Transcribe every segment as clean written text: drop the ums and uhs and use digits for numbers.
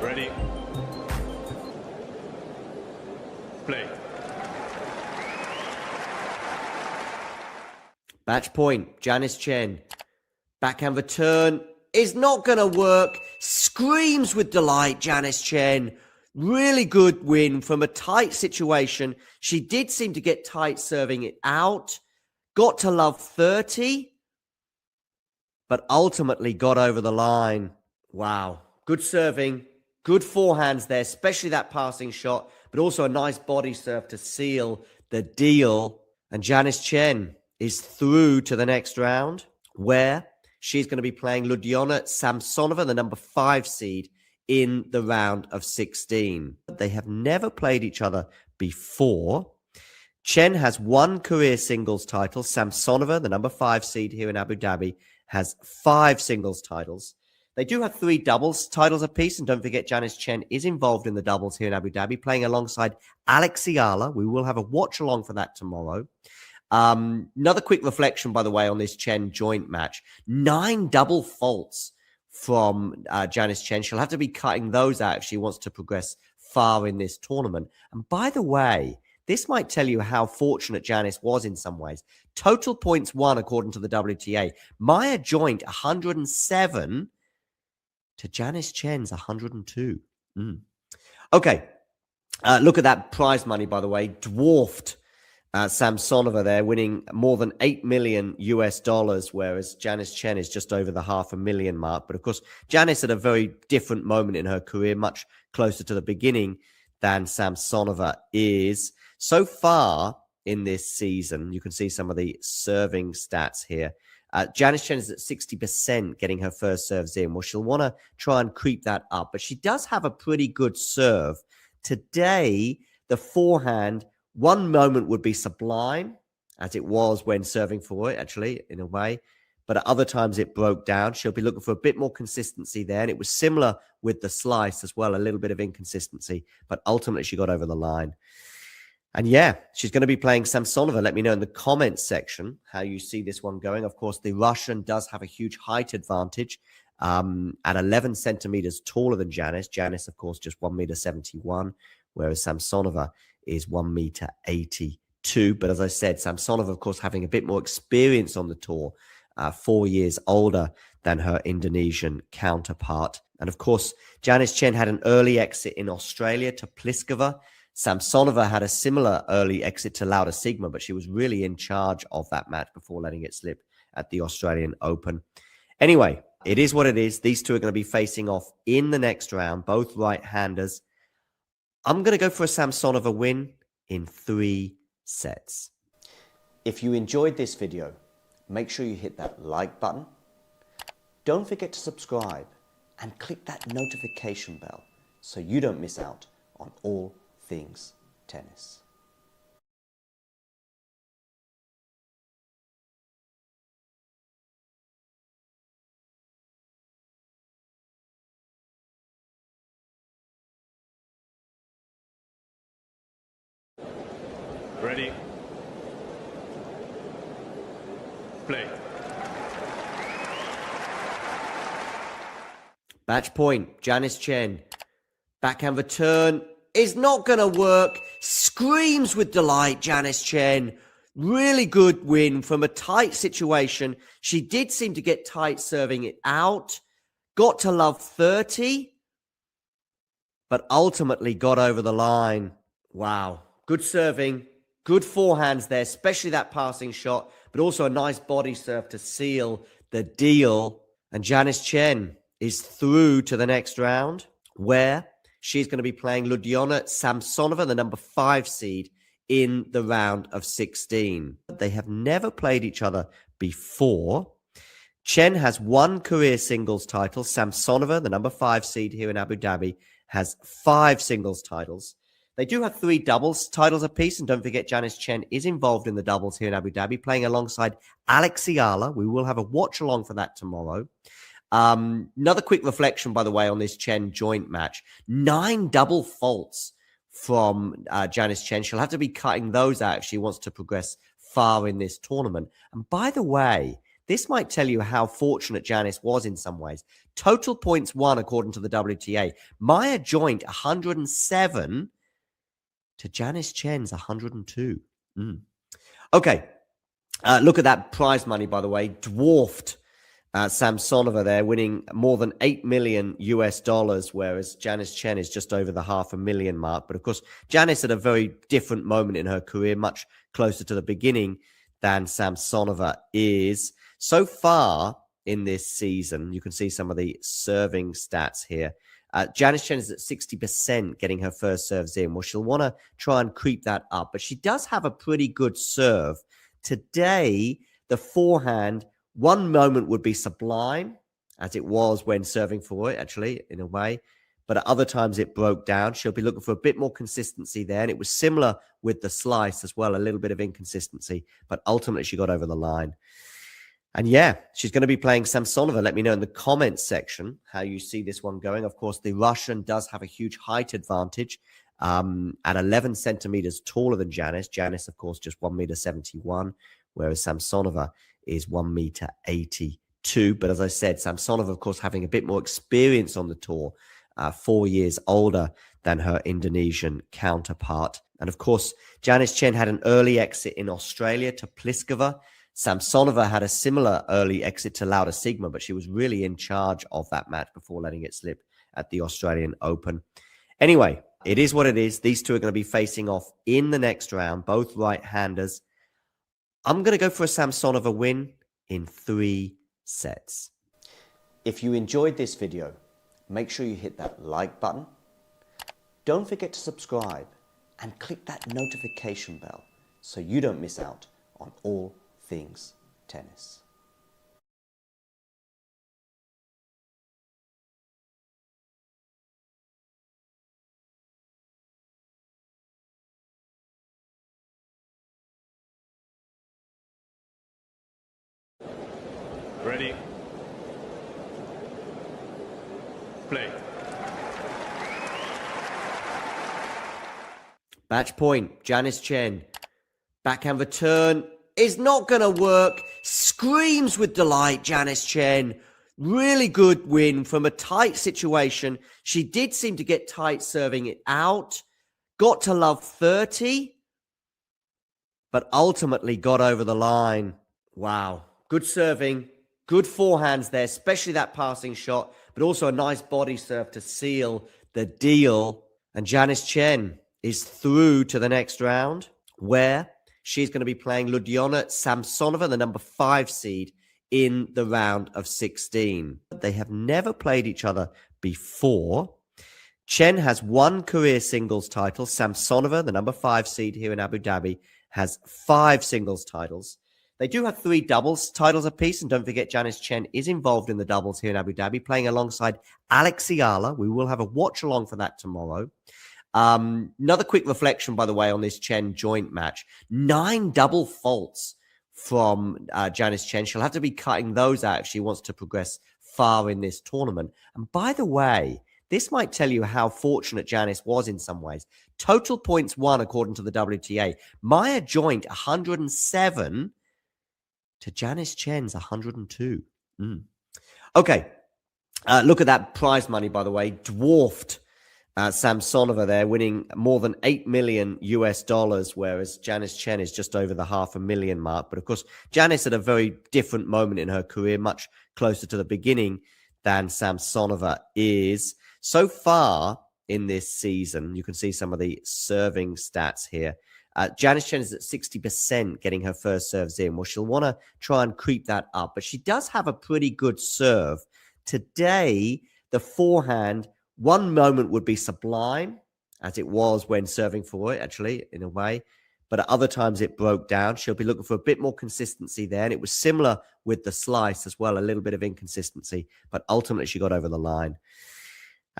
Ready. Play. Match point, Janice Tjen. Backhand return is not going to work. Screams with delight, Janice Tjen. Really good win from a tight situation. She did seem to get tight serving it out. Got to love 30, but ultimately got over the line. Wow. Good serving. Good forehands there, especially that passing shot, but also a nice body serve to seal the deal. And Janice Tjen is through to the next round, where she's going to be playing Liudmila Samsonova, the number 5 seed, in the round of 16. They have never played each other before. Tjen has 1 career singles title. Samsonova, the number 5 seed here in Abu Dhabi, has 5 singles titles. They do have 3 doubles titles apiece, and don't forget Janice Tjen is involved in the doubles here in Abu Dhabi, playing alongside Eala. We will have a watch-along for that tomorrow. Another quick reflection, by the way, on this Tjen joint match. 9 double faults from Janice Tjen. She'll have to be cutting those out if she wants to progress far in this tournament. And by the way, this might tell you how fortunate Janice was in some ways. Total points won, according to the WTA. Maya joint 107 to Janice Tjen's 102. Okay. Look at that prize money, by the way. Dwarfed Samsonova there, winning more than $8 million US, whereas Janice Tjen is just over the $500,000 mark. But of course, Janice at a very different moment in her career, much closer to the beginning than Samsonova is. So far in this season, you can see some of the serving stats here. Janice Tjen is at 60% getting her first serves in. Well, she'll want to try and creep that up, but she does have a pretty good serve. Today, the forehand, one moment would be sublime, as it was when serving for it, actually, in a way. But at other times, it broke down. She'll be looking for a bit more consistency there. And it was similar with the slice as well, a little bit of inconsistency. But ultimately, she got over the line. And yeah, she's going to be playing Samsonova. Let me know in the comments section how you see this one going. Of course, the Russian does have a huge height advantage at 11 centimeters taller than Janice. Janice, of course, just 1.71 meters, whereas Samsonova is 1.82 meters. But as I said, Samsonova, of course, having a bit more experience on the tour, 4 years older than her Indonesian counterpart. And of course, Janice Tjen had an early exit in Australia to Pliskova. Samsonova had a similar early exit to Lauda Sigma, but she was really in charge of that match before letting it slip at the Australian Open. Anyway, it is what it is. These two are going to be facing off in the next round, both right-handers. I'm going to go for a Samsonova win in 3 sets. If you enjoyed this video, make sure you hit that like button. Don't forget to subscribe and click that notification bell so you don't miss out on all things tennis. Ready. Play. Match point, Janice Tjen. Backhand return is not going to work. Screams with delight, Janice Tjen. Really good win from a tight situation. She did seem to get tight serving it out. Got to love 30, but ultimately got over the line. Wow. Good serving. Good forehands there, especially that passing shot, but also a nice body serve to seal the deal. And Janice Tjen is through to the next round, where she's going to be playing Liudmila Samsonova, the number 5 seed, in the round of 16. They have never played each other before. Tjen has 1 career singles title. Samsonova, the number 5 seed here in Abu Dhabi, has 5 singles titles. They do have 3 doubles titles apiece, and don't forget Janice Tjen is involved in the doubles here in Abu Dhabi, playing alongside Eala. We will have a watch-along for that tomorrow. Another quick reflection, by the way, on this Tjen joint match. 9 double faults from Janice Tjen. She'll have to be cutting those out if she wants to progress far in this tournament. And by the way, this might tell you how fortunate Janice was in some ways. Total points won according to the WTA. Maya joint 107 to Janice Tjen's 102. Okay. Look at that prize money, by the way. Dwarfed Samsonova there, winning more than $8 million US, whereas Janice Tjen is just over the $500,000 mark. But of course, Janice at a very different moment in her career, much closer to the beginning than Samsonova is. So far in this season, you can see some of the serving stats here. Janice Tjen is at 60% getting her first serves in. Well, she'll want to try and creep that up, but she does have a pretty good serve. Today, the forehand, one moment would be sublime, as it was when serving for it, actually, in a way. But at other times, it broke down. She'll be looking for a bit more consistency there. And it was similar with the slice as well, a little bit of inconsistency. But ultimately, she got over the line. And yeah, she's going to be playing Samsonova. Let me know in the comments section how you see this one going. Of course, the Russian does have a huge height advantage at 11 centimeters taller than Janice. Janice, of course, just 1.71 meters, whereas Samsonova is 1.82 meters. But as I said, Samsonova, of course, having a bit more experience on the tour, 4 years older than her Indonesian counterpart. And of course, Janice Tjen had an early exit in Australia to Pliskova. Samsonova had a similar early exit to Lauda Sigma, but she was really in charge of that match before letting it slip at the Australian Open. Anyway, it is what it is. These two are going to be facing off in the next round, both right-handers. I'm going to go for a Samsonova win in 3 sets. If you enjoyed this video, make sure you hit that like button. Don't forget to subscribe and click that notification bell so you don't miss out on all things tennis. Ready? Play. Match point, Janice Tjen. Backhand return is not going to work. Screams with delight, Janice Tjen. Really good win from a tight situation. She did seem to get tight serving it out. Got to love 30, but ultimately got over the line. Wow. Good serving. Good forehands there, especially that passing shot, but also a nice body serve to seal the deal. And Janice Tjen is through to the next round, where she's going to be playing Liudmila Samsonova, the number 5 seed, in the round of 16. They have never played each other before. Tjen has 1 career singles title. Samsonova, the number 5 seed here in Abu Dhabi, has 5 singles titles. They do have 3 doubles titles apiece, and don't forget Janice Tjen is involved in the doubles here in Abu Dhabi, playing alongside Eala. We will have a watch-along for that tomorrow. Another quick reflection, by the way, on this Tjen joint match. 9 double faults from Janice Tjen. She'll have to be cutting those out if she wants to progress far in this tournament. And by the way, this might tell you how fortunate Janice was in some ways. Total points won according to the WTA. Maya joint 107 to Janice Tjen's 102. Okay. Look at that prize money, by the way. Dwarfed Samsonova there, winning more than $8 million US, whereas Janice Tjen is just over the $500,000 mark. But of course, Janice at a very different moment in her career, much closer to the beginning than Samsonova is. So far in this season, you can see some of the serving stats here. Janice Tjen is at 60% getting her first serves in. Well, she'll want to try and creep that up, but she does have a pretty good serve. Today, the forehand, one moment would be sublime, as it was when serving for it, actually, in a way. But at other times, it broke down. She'll be looking for a bit more consistency there. And it was similar with the slice as well, a little bit of inconsistency. But ultimately, she got over the line.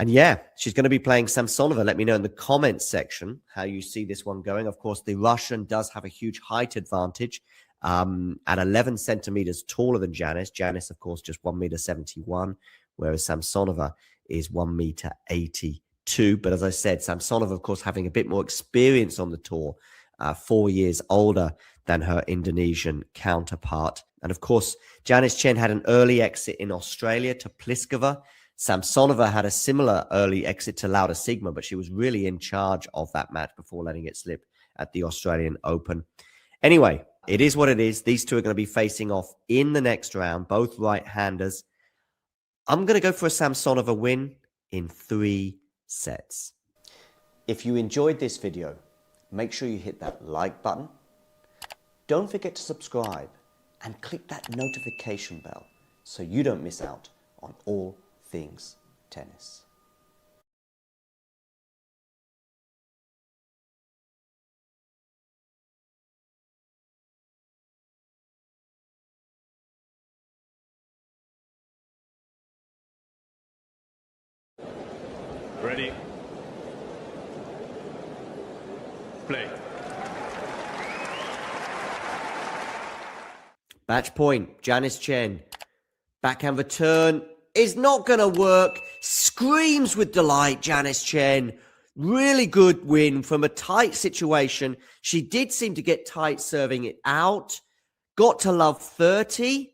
And yeah, she's going to be playing Samsonova. Let me know in the comments section how you see this one going. Of course, the Russian does have a huge height advantage at 11 centimeters taller than Janice. Janice, of course, just 1.71 m, whereas Samsonova is 1.82 m. But as I said, Samsonova, of course, having a bit more experience on the tour, 4 years older than her Indonesian counterpart. And of course, Janice Tjen had an early exit in Australia to Pliskova. Samsonova had a similar early exit to Lauda Sigma, but she was really in charge of that match before letting it slip at the Australian Open. Anyway, it is what it is. These two are going to be facing off in the next round, both right-handers. I'm going to go for a Samsonova win in 3 sets. If you enjoyed this video, make sure you hit that like button. Don't forget to subscribe and click that notification bell so you don't miss out on all things tennis. Ready? Play. Match point, Janice Tjen. Backhand return is not going to work. Screams with delight, Janice Tjen. Really good win from a tight situation. She did seem to get tight serving it out. Got to love 30,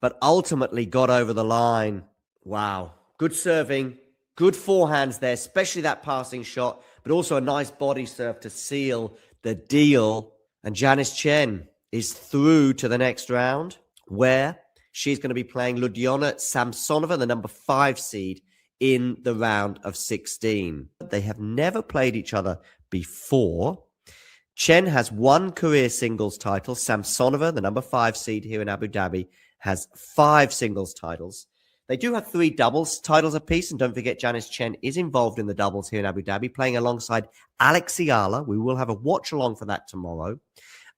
but ultimately got over the line. Wow. Good serving. Good forehands there, especially that passing shot, but also a nice body serve to seal the deal. And Janice Tjen is through to the next round, where she's going to be playing Liudmila Samsonova, the number 5 seed, in the round of 16. They have never played each other before. Tjen has 1 career singles title. Samsonova, the number 5 seed here in Abu Dhabi, has 5 singles titles. They do have 3 doubles titles apiece, and don't forget Janice Tjen is involved in the doubles here in Abu Dhabi, playing alongside Eala. We will have a watch-along for that tomorrow.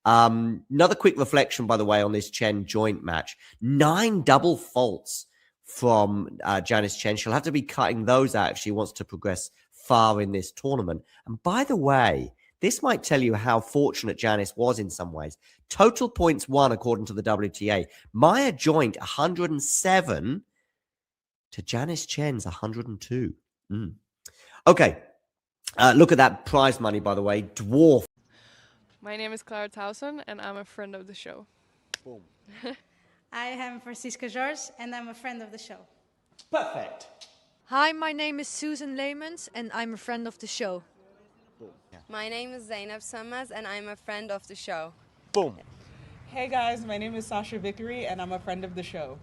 Another quick reflection, by the way, on this Tjen joint match. 9 double faults from Janice Tjen. She'll have to be cutting those out if she wants to progress far in this tournament. And by the way, this might tell you how fortunate Janice was in some ways. Total points won, according to the WTA. Maya joint 107 to Janice Tjen's 102. Okay. Look at that prize money, by the way. Dwarf. My name is Clara Towson, and I'm a friend of the show. Boom. I am Francisca George, and I'm a friend of the show. Perfect. Hi, my name is Susan Leemans, and I'm a friend of the show. Boom. Yeah. My name is Zainab Sammaz, and I'm a friend of the show. Boom. Hey guys, my name is Sasha Vickery, and I'm a friend of the show.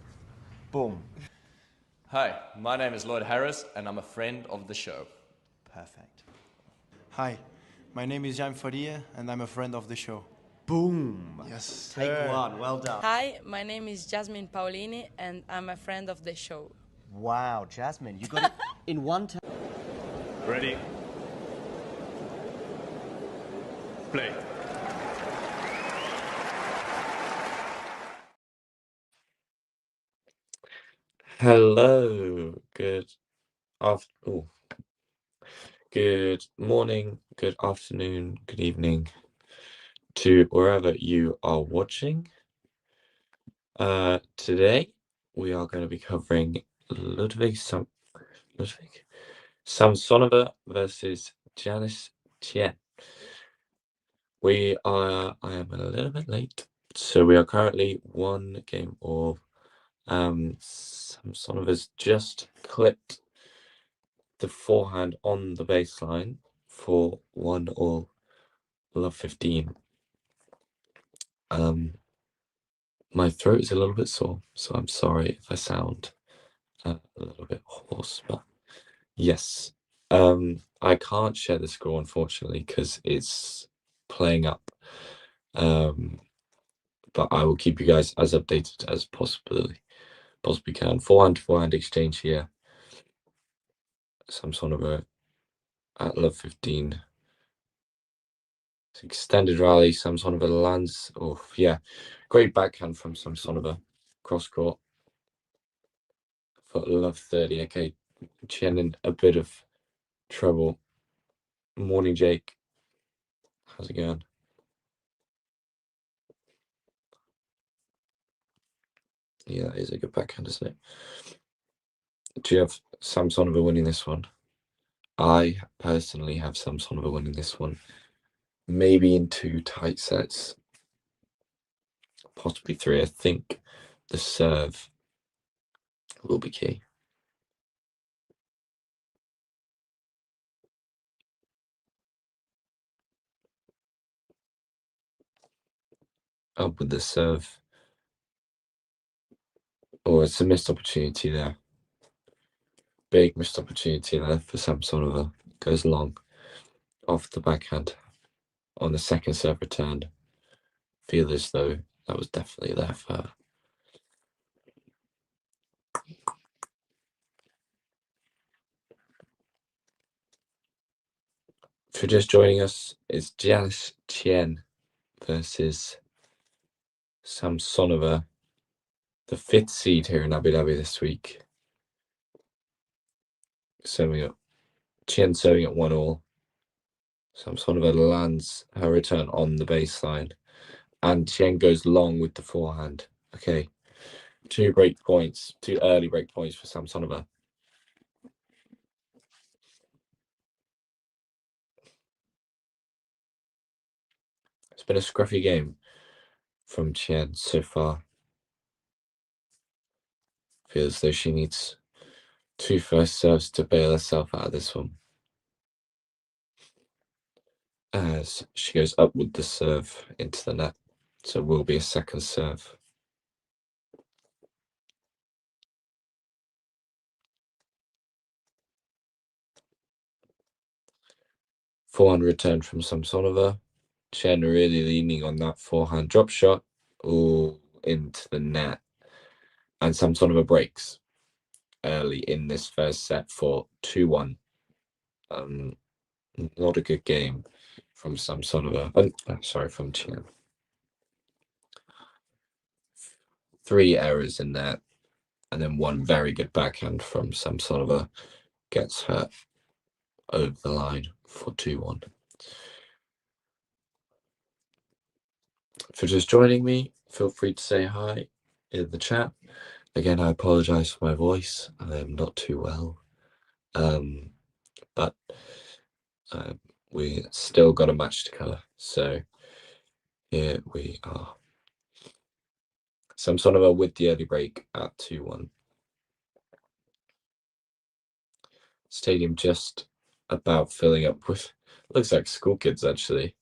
Boom. Hi, my name is Lloyd Harris, and I'm a friend of the show. Perfect. Hi, my name is Jan Faria, and I'm a friend of the show. Boom. Yes. Take one. Well done. Hi, my name is Jasmine Paulini, and I'm a friend of the show. Wow, Jasmine, you got it in one time. Ready? Play. Hello, good morning, good afternoon, good evening to wherever you are watching. Today we are going to be covering Liudmila Samsonova versus Janice Tjen. I am a little bit late, so we are currently 1 game of Samsonova's just clipped the forehand on the baseline for 1-all, love 15. My throat is a little bit sore, so I'm sorry if I sound a little bit hoarse, but yes, I can't share the score unfortunately because it's playing up, but I will keep you guys as updated as possibly can. Forehand to forehand exchange here. Samsonova at love 15. It's extended rally. Samsonova lands. Oh yeah, great backhand from Samsonova. Cross court for love 30. Okay, Tjen in a bit of trouble. Morning, Jake. How's it going? Yeah, that is a good backhand, isn't it? Do you have Samsonova winning this one? I personally have Samsonova winning this one. Maybe in 2 tight sets. Possibly 3. I think the serve will be key. Up with the serve. Oh, it's a missed opportunity there. Big missed opportunity there for Samsonova. Goes long off the backhand on the second serve return. Feel as though that was definitely there for her. If you're just joining us, it's Janice Tjen versus Samsonova, the 5th seed here in Abu Dhabi this week. Tjen serving at 1-all. Samsonova lands her return on the baseline, and Tjen goes long with the forehand. Okay, 2 early break points for Samsonova. It's been a scruffy game from Tjen so far. Feels as though she needs 2 first serves to bail herself out of this one. As she goes up with the serve into the net, so it will be a second serve. Forehand return from Samsonova. Tjen really leaning on that forehand drop shot. Ooh, into the net. And Samsonova breaks early in this first set for 2-1. Not a good game from Samsonova. Sorry, from Tjen. 3 errors in there, and then 1 very good backhand from Samsonova gets her over the line for 2-1. If you're just joining me, feel free to say hi in the chat. Again, I apologize for my voice. I am not too well. But we still got a match to cover. So here we are. Samsonova with the early break at 2-1. Stadium just about filling up with, looks like school kids actually.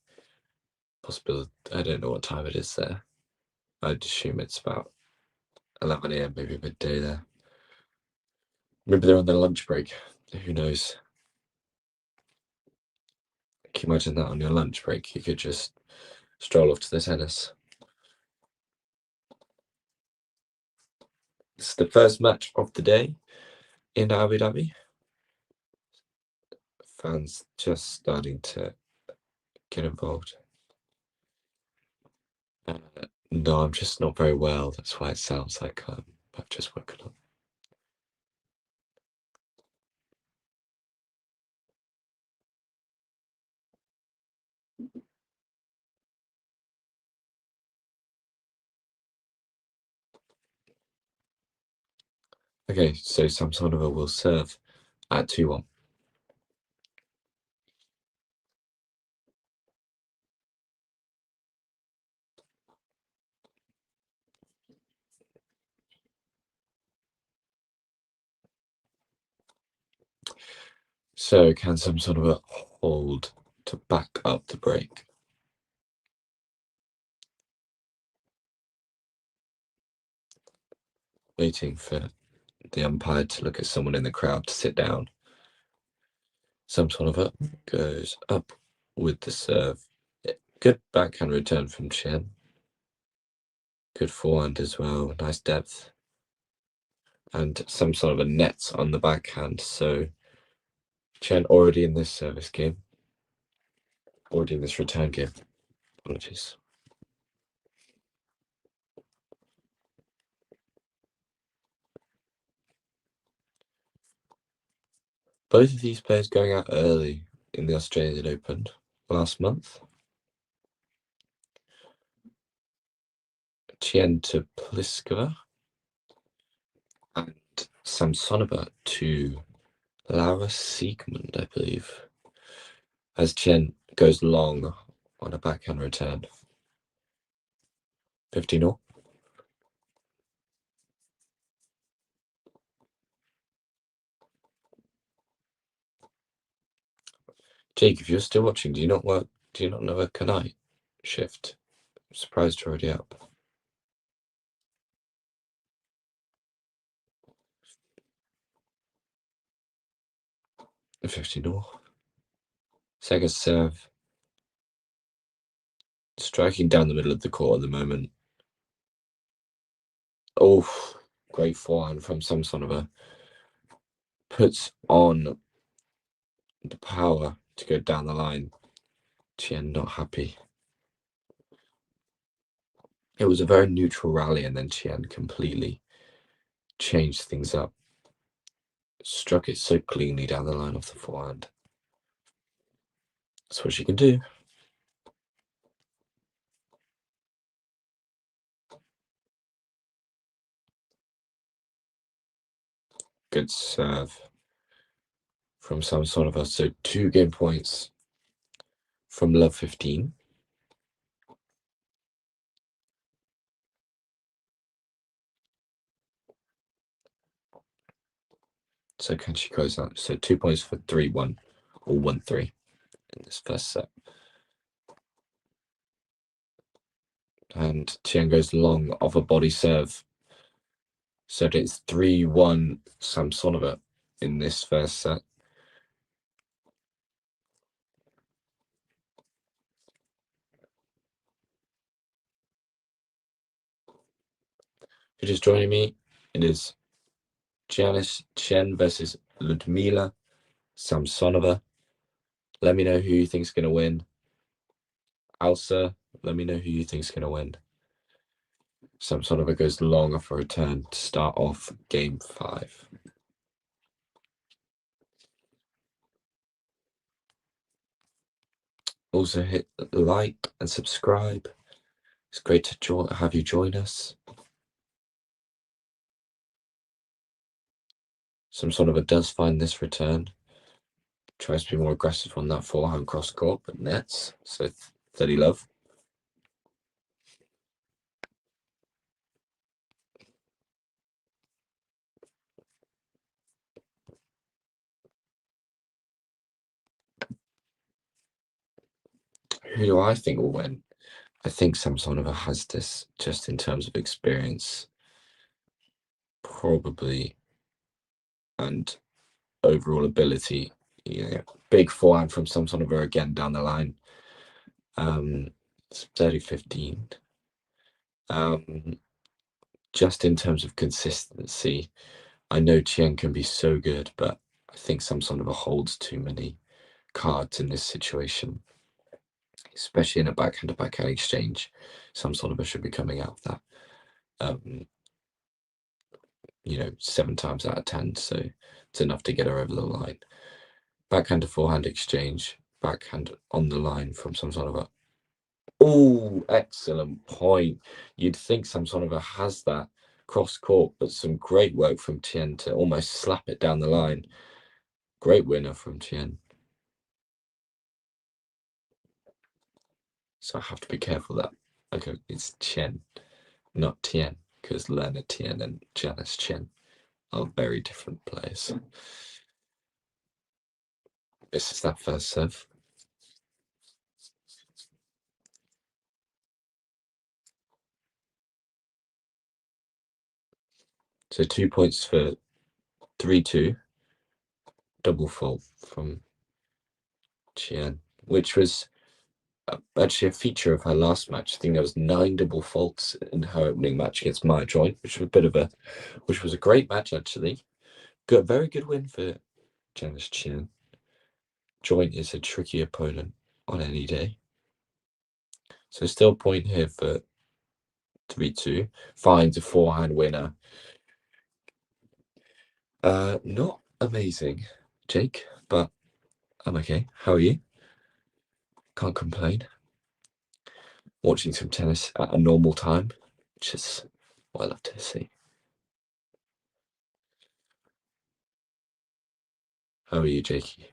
Possibility, I don't know what time it is there. I'd assume it's about 11 a.m, maybe midday there. Maybe they're on their lunch break. Who knows? Can you imagine that on your lunch break? You could just stroll off to the tennis. This is the first match of the day in Abu Dhabi. Fans just starting to get involved. No, I'm just not very well. That's why it sounds like I've just woken up. Okay, so Samsonova will serve at 2-1. So can Samsonova hold to back up the break? Waiting for the umpire to look at someone in the crowd to sit down. Samsonova goes up with the serve. Good backhand return from Tjen. Good forehand as well. Nice depth. And Samsonova nets on the backhand. So Tjen already in this service game. Already in this return game. Apologies. Both of these players going out early in the Australian Open last month. Tjen to Pliskova and Samsonova to Laura Siegmund, I believe, as Tjen goes long on a backhand return. 15-all. Jake, if you're still watching, do you not know a Kanai shift? I'm surprised you're already up. The 15-all. Second serve. Striking down the middle of the court at the moment. Oh, great forehand from Samsonova. Puts on the power to go down the line. Tjen not happy. It was a very neutral rally, and then Tjen completely changed things up. Struck it so cleanly down the line off the forehand. That's what she can do. Good serve from Samsonova. So 2 game points from Love 15. So can she close that? So 2 points for 3-1 or 1-3 in this first set. And Tjen goes long off a body serve. So it's 3-1 Samsonova in this first set. If you're just joining me, it is Janice Tjen versus Liudmila Samsonova. Let me know who you think's going to win. Alsa, let me know who you think's going to win. Samsonova goes long off a return to start off game 5. Also hit like and subscribe. It's great to have you join us. Samsonova does find this return. Tries to be more aggressive on that forehand cross court, but nets. So 30 love. Who do I think will win? I think Samsonova has this just in terms of experience, probably, and overall ability. Yeah, big forehand from Samsonova again down the line. 30-15. Just in terms of consistency, I know Tjen can be so good, but I think Samsonova holds too many cards in this situation, especially in a backhand-to-backhand exchange. Samsonova should be coming out of that, 7 times out of 10. So it's enough to get her over the line. Backhand to forehand exchange, backhand on the line from Samsonova. Oh, excellent point. You'd think Samsonova has that cross court, but some great work from Tjen to almost slap it down the line. Great winner from Tjen. So I have to be careful that. Okay, it's Tjen, not Tjen, because Leonard Tjen and Janice Tjen are very different players. This is that first serve. So 2 points for 3-2. Double fault from Tjen, which was actually a feature of her last match. I think there was 9 double faults in her opening match against Maya Joint, which was a great match actually. Very good win for Janice Tjen. Joint is a tricky opponent on any day. So still point here for 3-2. Finds a forehand winner. Not amazing. Jake, but I'm okay. How are you? Can't complain. Watching some tennis at a normal time, which is what I love to see. How are you, Jakey?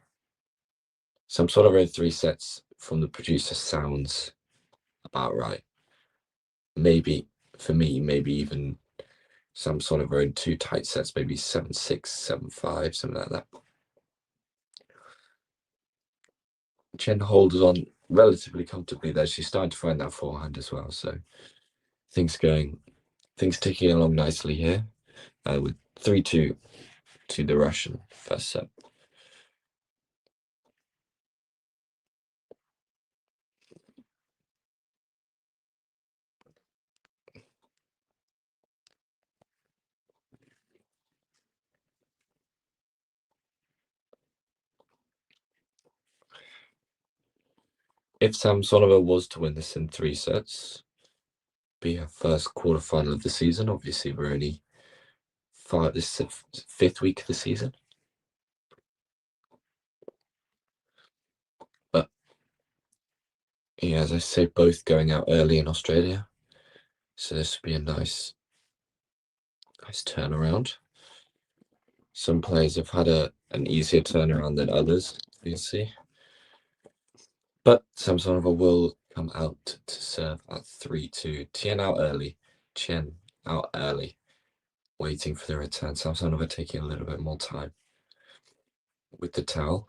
Some sort of red 3 sets from the producer sounds about right. Maybe, for me, maybe even some sort of around 2 tight sets, maybe 7-6, 7-5, something like that. Chen holds on relatively comfortably there. She's starting to find that forehand as well, so things ticking along nicely here, with 3-2 to the Russian first set. If Samsonova was to win this in 3 sets, be her first quarterfinal of the season. Obviously, we're only this is the 5th week of the season. But yeah, as I say, both going out early in Australia, so this would be a nice turnaround. Some players have had an easier turnaround than others, you see. But Samsonova will come out to serve at 3-2. Tjen out early. Tjen out early, waiting for the return. Samsonova taking a little bit more time with the towel.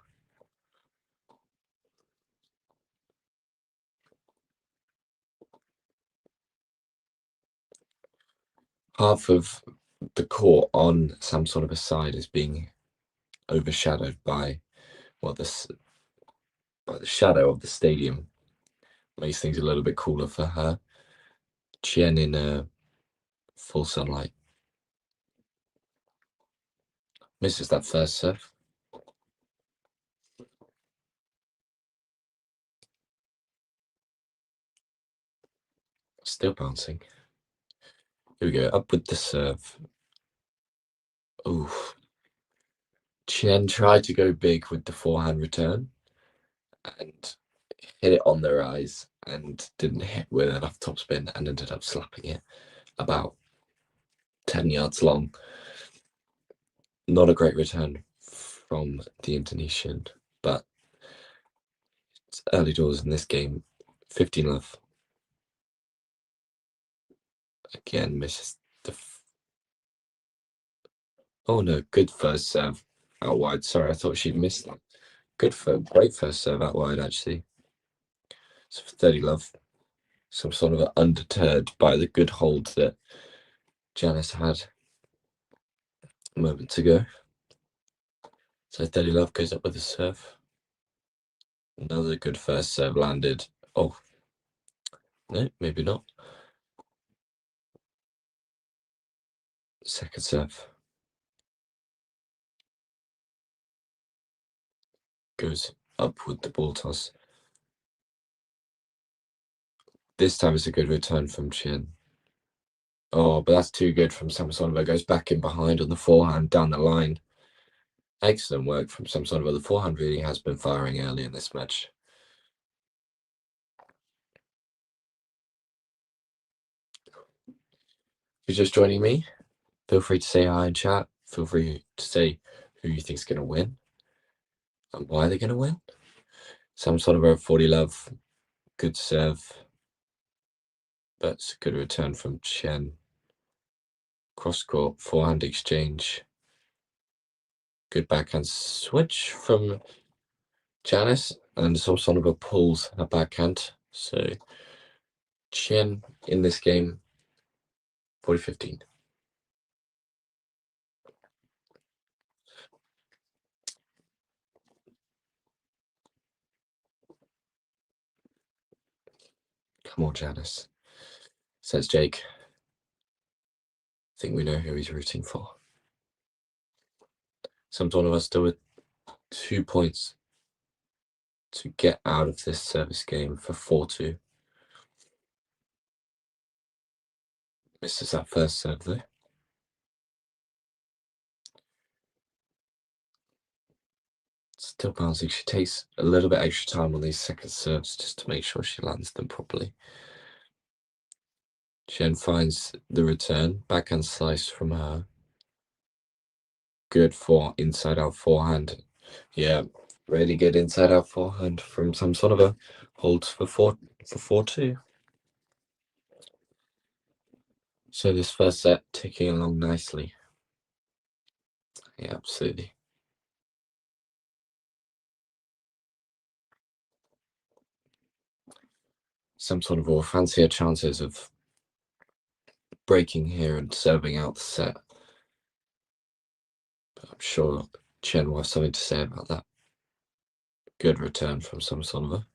Half of the court on Samsonova's side is being overshadowed by, well, by the shadow of the stadium. Makes things a little bit cooler for her. Tjen in full sunlight. Misses that first serve. Still bouncing. Here we go, up with the serve. Oof. Tjen tried to go big with the forehand return and hit it on their eyes and didn't hit with enough topspin and ended up slapping it about 10 yards long. Not a great return from the Indonesian, but it's early doors in this game. 15-love. Again, misses the... Oh no, good first serve out wide. Sorry, I thought she'd missed that. Great first serve out wide, actually. So for 30-love, some sort of undeterred by the good hold that Janice had a moment ago. So 30-love goes up with a serve. Another good first serve landed. Oh, no, maybe not. Second serve. Goes up with the ball toss. This time it's a good return from Tjen. Oh, but that's too good from Samsonova. Goes back in behind on the forehand down the line. Excellent work from Samsonova. The forehand really has been firing early in this match. If you're just joining me, feel free to say hi in chat. Feel free to say who you think is going to win and why they're going to win. Samsonova at 40-love. Good serve. But it's a good return from Tjen. Cross-court, forehand exchange. Good backhand switch from Janice, and Samsonova pulls her backhand. So Tjen in this game, 40-15. Come on, Janice, says Jake. I think we know who he's rooting for. Samsonova still with 2 points to get out of this service game for 4-2. Misses that first serve though. Still bouncing. She takes a little bit extra time on these second serves just to make sure she lands them properly. Tjen finds the return. Backhand slice from her. Good for inside-out forehand. Yeah, really good inside-out forehand from Samsonova. Holds for 4-2. So this first set ticking along nicely. Yeah, absolutely. Samsonova will fancy her chances of breaking here and serving out the set. But I'm sure Tjen will have something to say about that. Good return from Samsonova.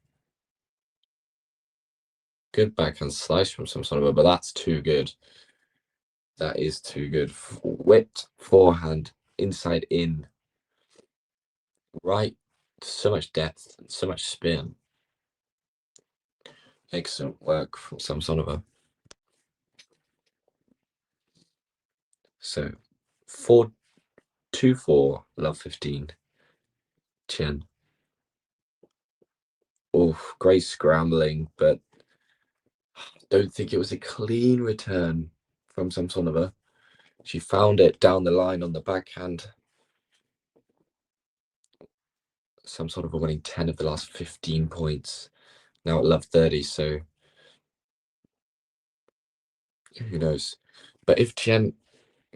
Good backhand slice from Samsonova, but that's too good. That is too good. Whipped forehand, inside in. Right. So much depth and so much spin. Excellent work from Samsonova. So 4-2-4, love 15. Tjen. Oh, great scrambling, but don't think it was a clean return from Samsonova. She found it down the line on the backhand. Samsonova winning 10 of the last 15 points. Now at love 30, so who knows? But if Tjen,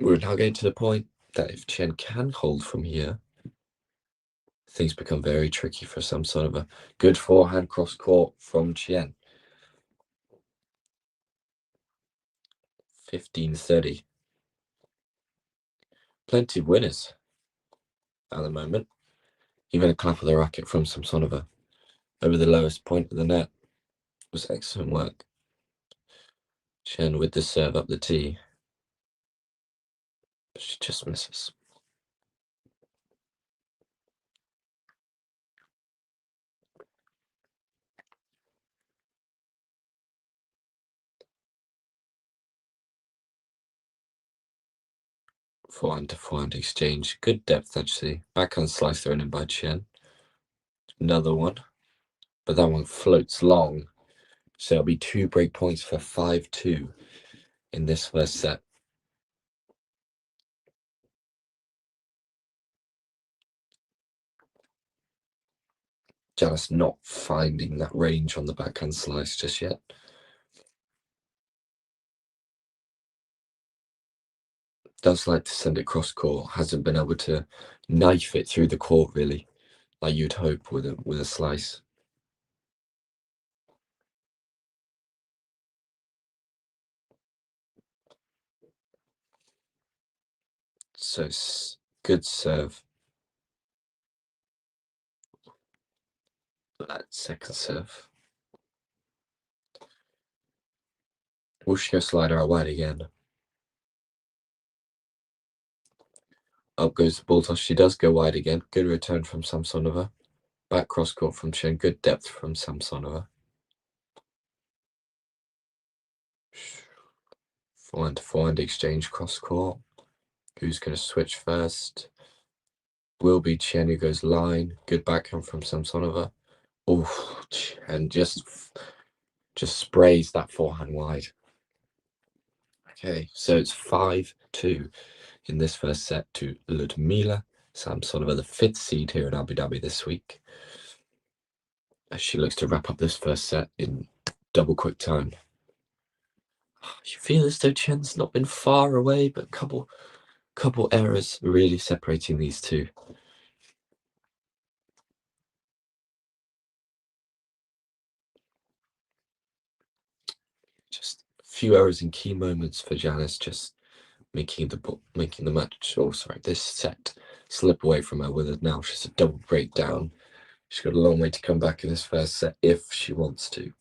we're now getting to the point that if Tjen can hold from here, things become very tricky for Samsonova. Good forehand cross court from Tjen. 15-30. Plenty of winners at the moment. Even a clap of the racket from Samsonova over the lowest point of the net. It was excellent work. Tjen with the serve up the tee. But she just misses. Forehand to forehand exchange. Good depth, actually. Backhand slice thrown in by Tjen. Another one. But that one floats long. So it'll be 2 break points for 5-2 in this first set. Janice not finding that range on the backhand slice just yet. Does like to send it cross court. Hasn't been able to knife it through the court really, like you'd hope with a slice. So good serve. That second serve. Will she go slider out wide again? Up goes the ball toss. She does go wide again. Good return from Samsonova. Back cross court from Tjen. Good depth from Samsonova. Forehand to forehand exchange cross court. Who's going to switch first? Will be Tjen who goes line. Good backhand from Samsonova. Oh, and just sprays that forehand wide. Okay, so it's 5-2 in this first set to Liudmila Samsonova, the 5th seed here in Abu Dhabi this week, as she looks to wrap up this first set in double quick time. You feel as though Tjen's not been far away, but couple errors really separating these two. Just a few errors in key moments for Janice, just making the match, this set slip away from her with it now. She's a double breakdown. She's got a long way to come back in this first set if she wants to,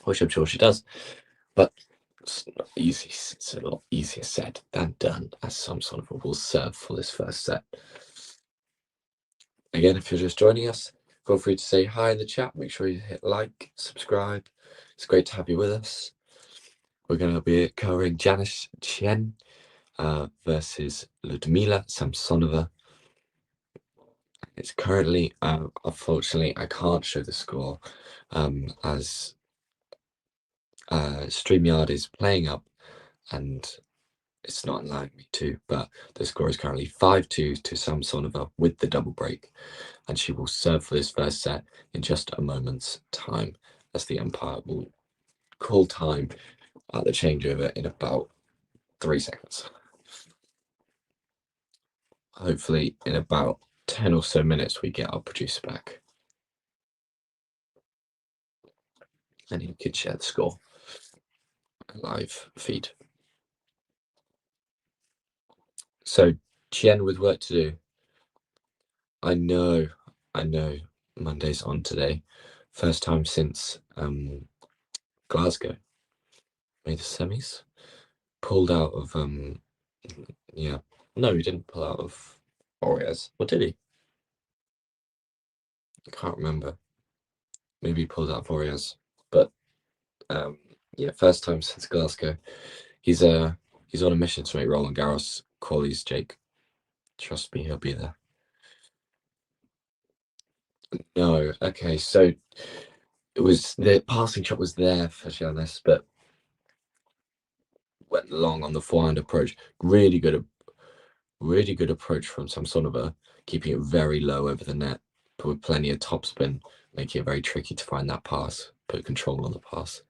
which I'm sure she does. But it's not easy. It's a lot easier said than done, as Samsonova will serve for this first set. Again, if you're just joining us, feel free to say hi in the chat. Make sure you hit like, subscribe. It's great to have you with us. We're going to be covering Janice Tjen versus Liudmila Samsonova It's currently, unfortunately, I can't show the score as StreamYard is playing up and it's not allowing me to, but the score is currently 5-2 to Samsonova with the double break, and she will serve for this first set in just a moment's time, as the umpire will call time at the changeover in about 3 seconds. Hopefully in about 10 or so minutes we get our producer back. And he can share the score. Live feed. So Tjen with work to do. I know, Monday's on today. First time since Glasgow. Made the semis. Pulled out of yeah. No, he didn't pull out of Warriors. Or did he? I can't remember. Maybe he pulled out of Warriors. But yeah, first time since Glasgow. He's on a mission to make Roland Garros qualies, Jake. Trust me, he'll be there. No, okay, so it was the passing shot was there for Janice, but went long on the forehand approach. Really good approach from Samsonova, keeping it very low over the net, but with plenty of topspin, making it very tricky to find that pass, put control on the pass.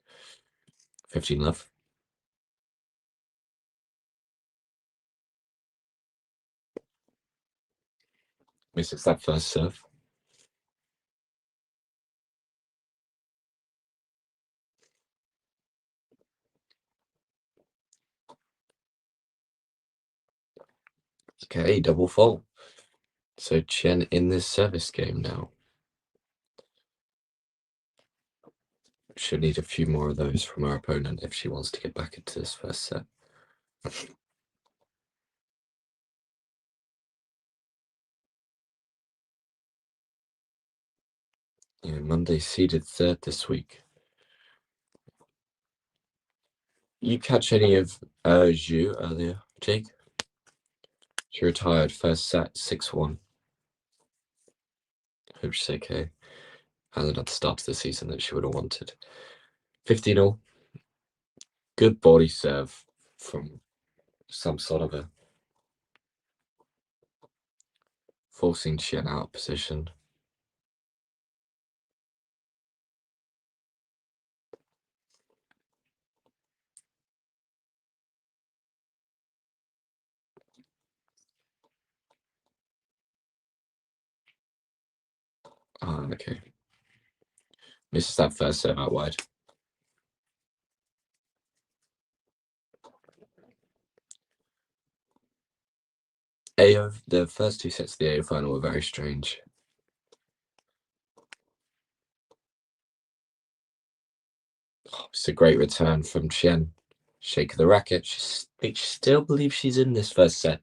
15 love. Misses that first serve. Okay, double fault. So Tjen in this service game now. She'll need a few more of those from her opponent if she wants to get back into this first set. Yeah, Monday seeded third this week. You catch any of Zhu earlier, Jake? She retired first set 6-1. Hope she's okay. And then at the start of the season that she would have wanted. 15-all. Good body serve from Samsonova. Forcing Tjen out of position. Ah, okay. Misses that first serve out wide. AO, the first 2 sets of the AO final were very strange. Oh, it's a great return from Tjen. Shake of the racket. She still believes she's in this first set.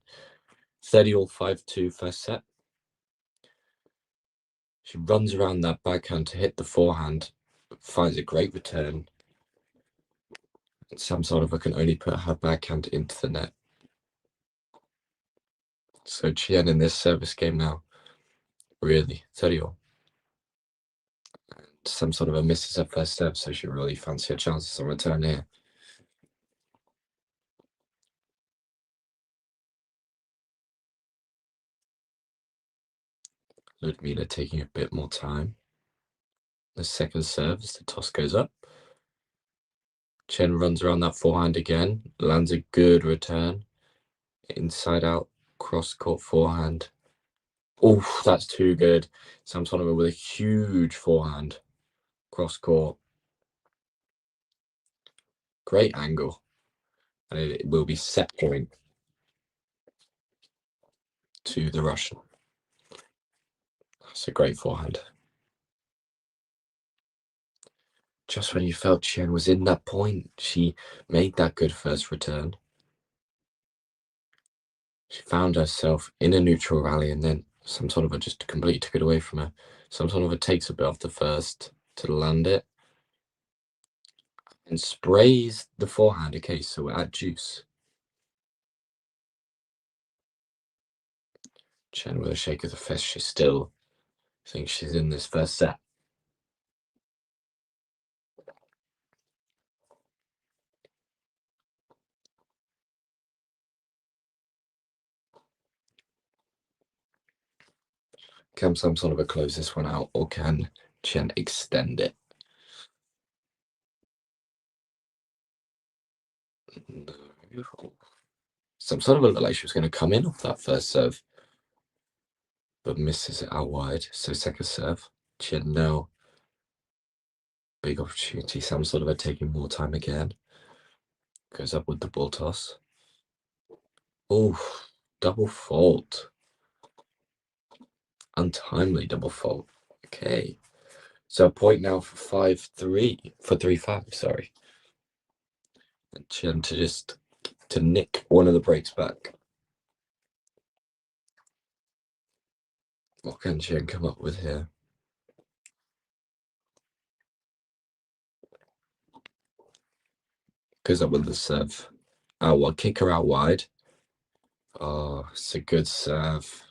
30-all 5-2 first set. She runs around that backhand to hit the forehand, finds a great return. Samsonova can only put her backhand into the net. So Tjen in this service game now, really, 30-all. Samsonova misses her first serve, so she really fancies her chances on return here. Liudmila taking a bit more time. The second serve as the toss goes up. Tjen runs around that forehand again, lands a good return. Inside out, cross court forehand. Oh, that's too good. Samsonova with a huge forehand. Cross court. Great angle. And it will be set point to the Russian. That's a great forehand. Just when you felt Tjen was in that point, she made that good first return. She found herself in a neutral rally, and then Samsonova just completely took it away from her. Samsonova takes a bit off the first to land it and sprays the forehand. Okay, so we're at juice. Tjen with a shake of the fist. She's still think she's in this first set. Can Samsonova close this one out, or can Tjen extend it? No. Samsonova looked like she was going to come in off that first serve, but misses it out wide. So second serve, Tjen now. Big opportunity. Samsonova taking more time again. Goes up with the ball toss. Oh, double fault. Untimely double fault. Okay. So a point now for 5-3. For 3-5, sorry. And Tjen to nick one of the breaks back. What can Tjen come up with here? Goes up with the serve. Oh, well, kick her out wide. Oh, it's a good serve.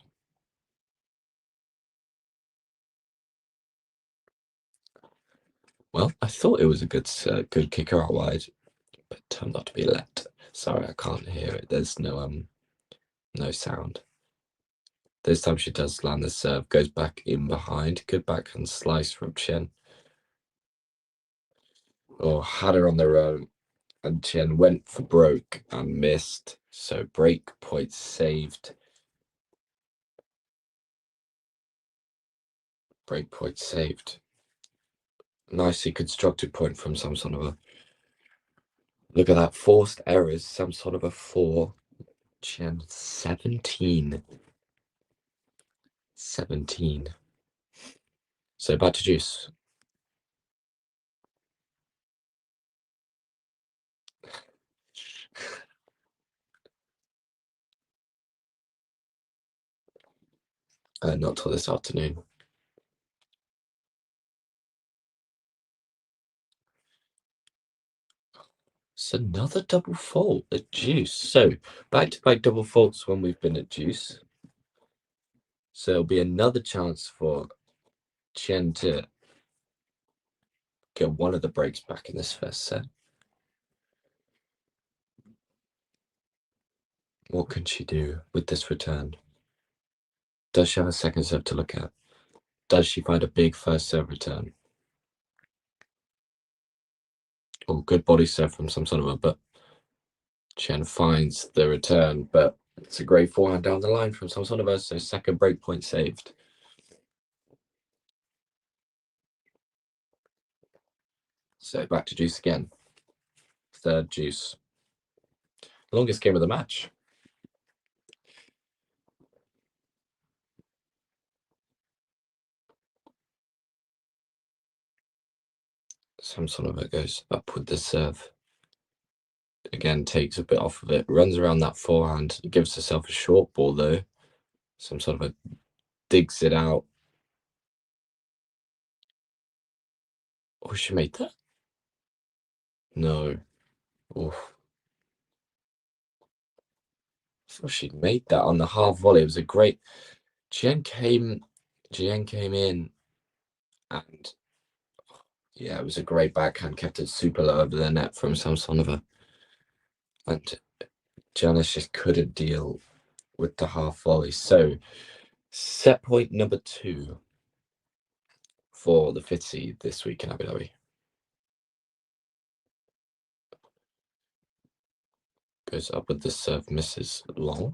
Well, I thought it was a good kicker out wide, but it turned out to be let. Sorry, I can't hear it. There's no sound. This time she does land the serve, goes back in behind. Good backhand slice from Tjen. Oh, had her on the row, and Tjen went for broke and missed. So break point saved. Break point saved. Nicely constructed point from Samsonova. Look at that. Forced errors. Samsonova 4. Tjen 17. 17. So back to Juice. Not till this afternoon. It's another double fault at Juice. So back-to-back double faults when we've been at Juice. So it'll be another chance for Tjen to get one of the breaks back in this first set. What can she do with this return? Does she have a second serve to look at? Does she find a big first serve return? Oh, good body serve from Samsonova, but Tjen finds the return, but it's a great forehand down the line from Samsonova, so second break point saved. So back to Juice again. Third Juice. Longest game of the match. Samsonova goes up with the serve. Again, takes a bit off of it. Runs around that forehand. Gives herself a short ball, though. Samsonova digs it out. Oh, she made that? No. Oof. I thought she'd made that on the half volley. It was a great... Tjen came in and... Yeah, it was a great backhand. Kept it super low over the net from Samsonova. And Janice just couldn't deal with the half volley. So, set point number 2 for the 5th seed this week in Abu Dhabi. Goes up with the serve, misses long.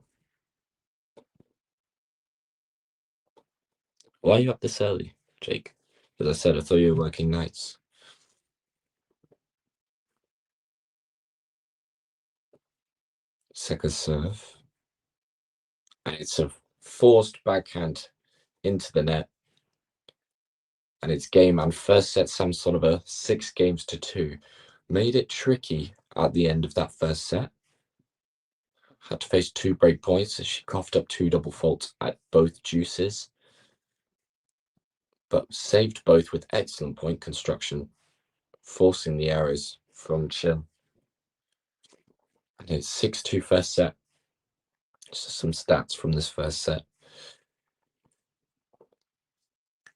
Why are you up this early, Jake? As I said, I thought you were working nights. Second serve. And it's a forced backhand into the net. And it's game on. First set, Samsonova 6-2. Made it tricky at the end of that first set. Had to face 2 break points as she coughed up 2 double faults at both Juices. But saved both with excellent point construction, forcing the errors from Tjen. And it's 6-2 first set. Just some stats from this first set.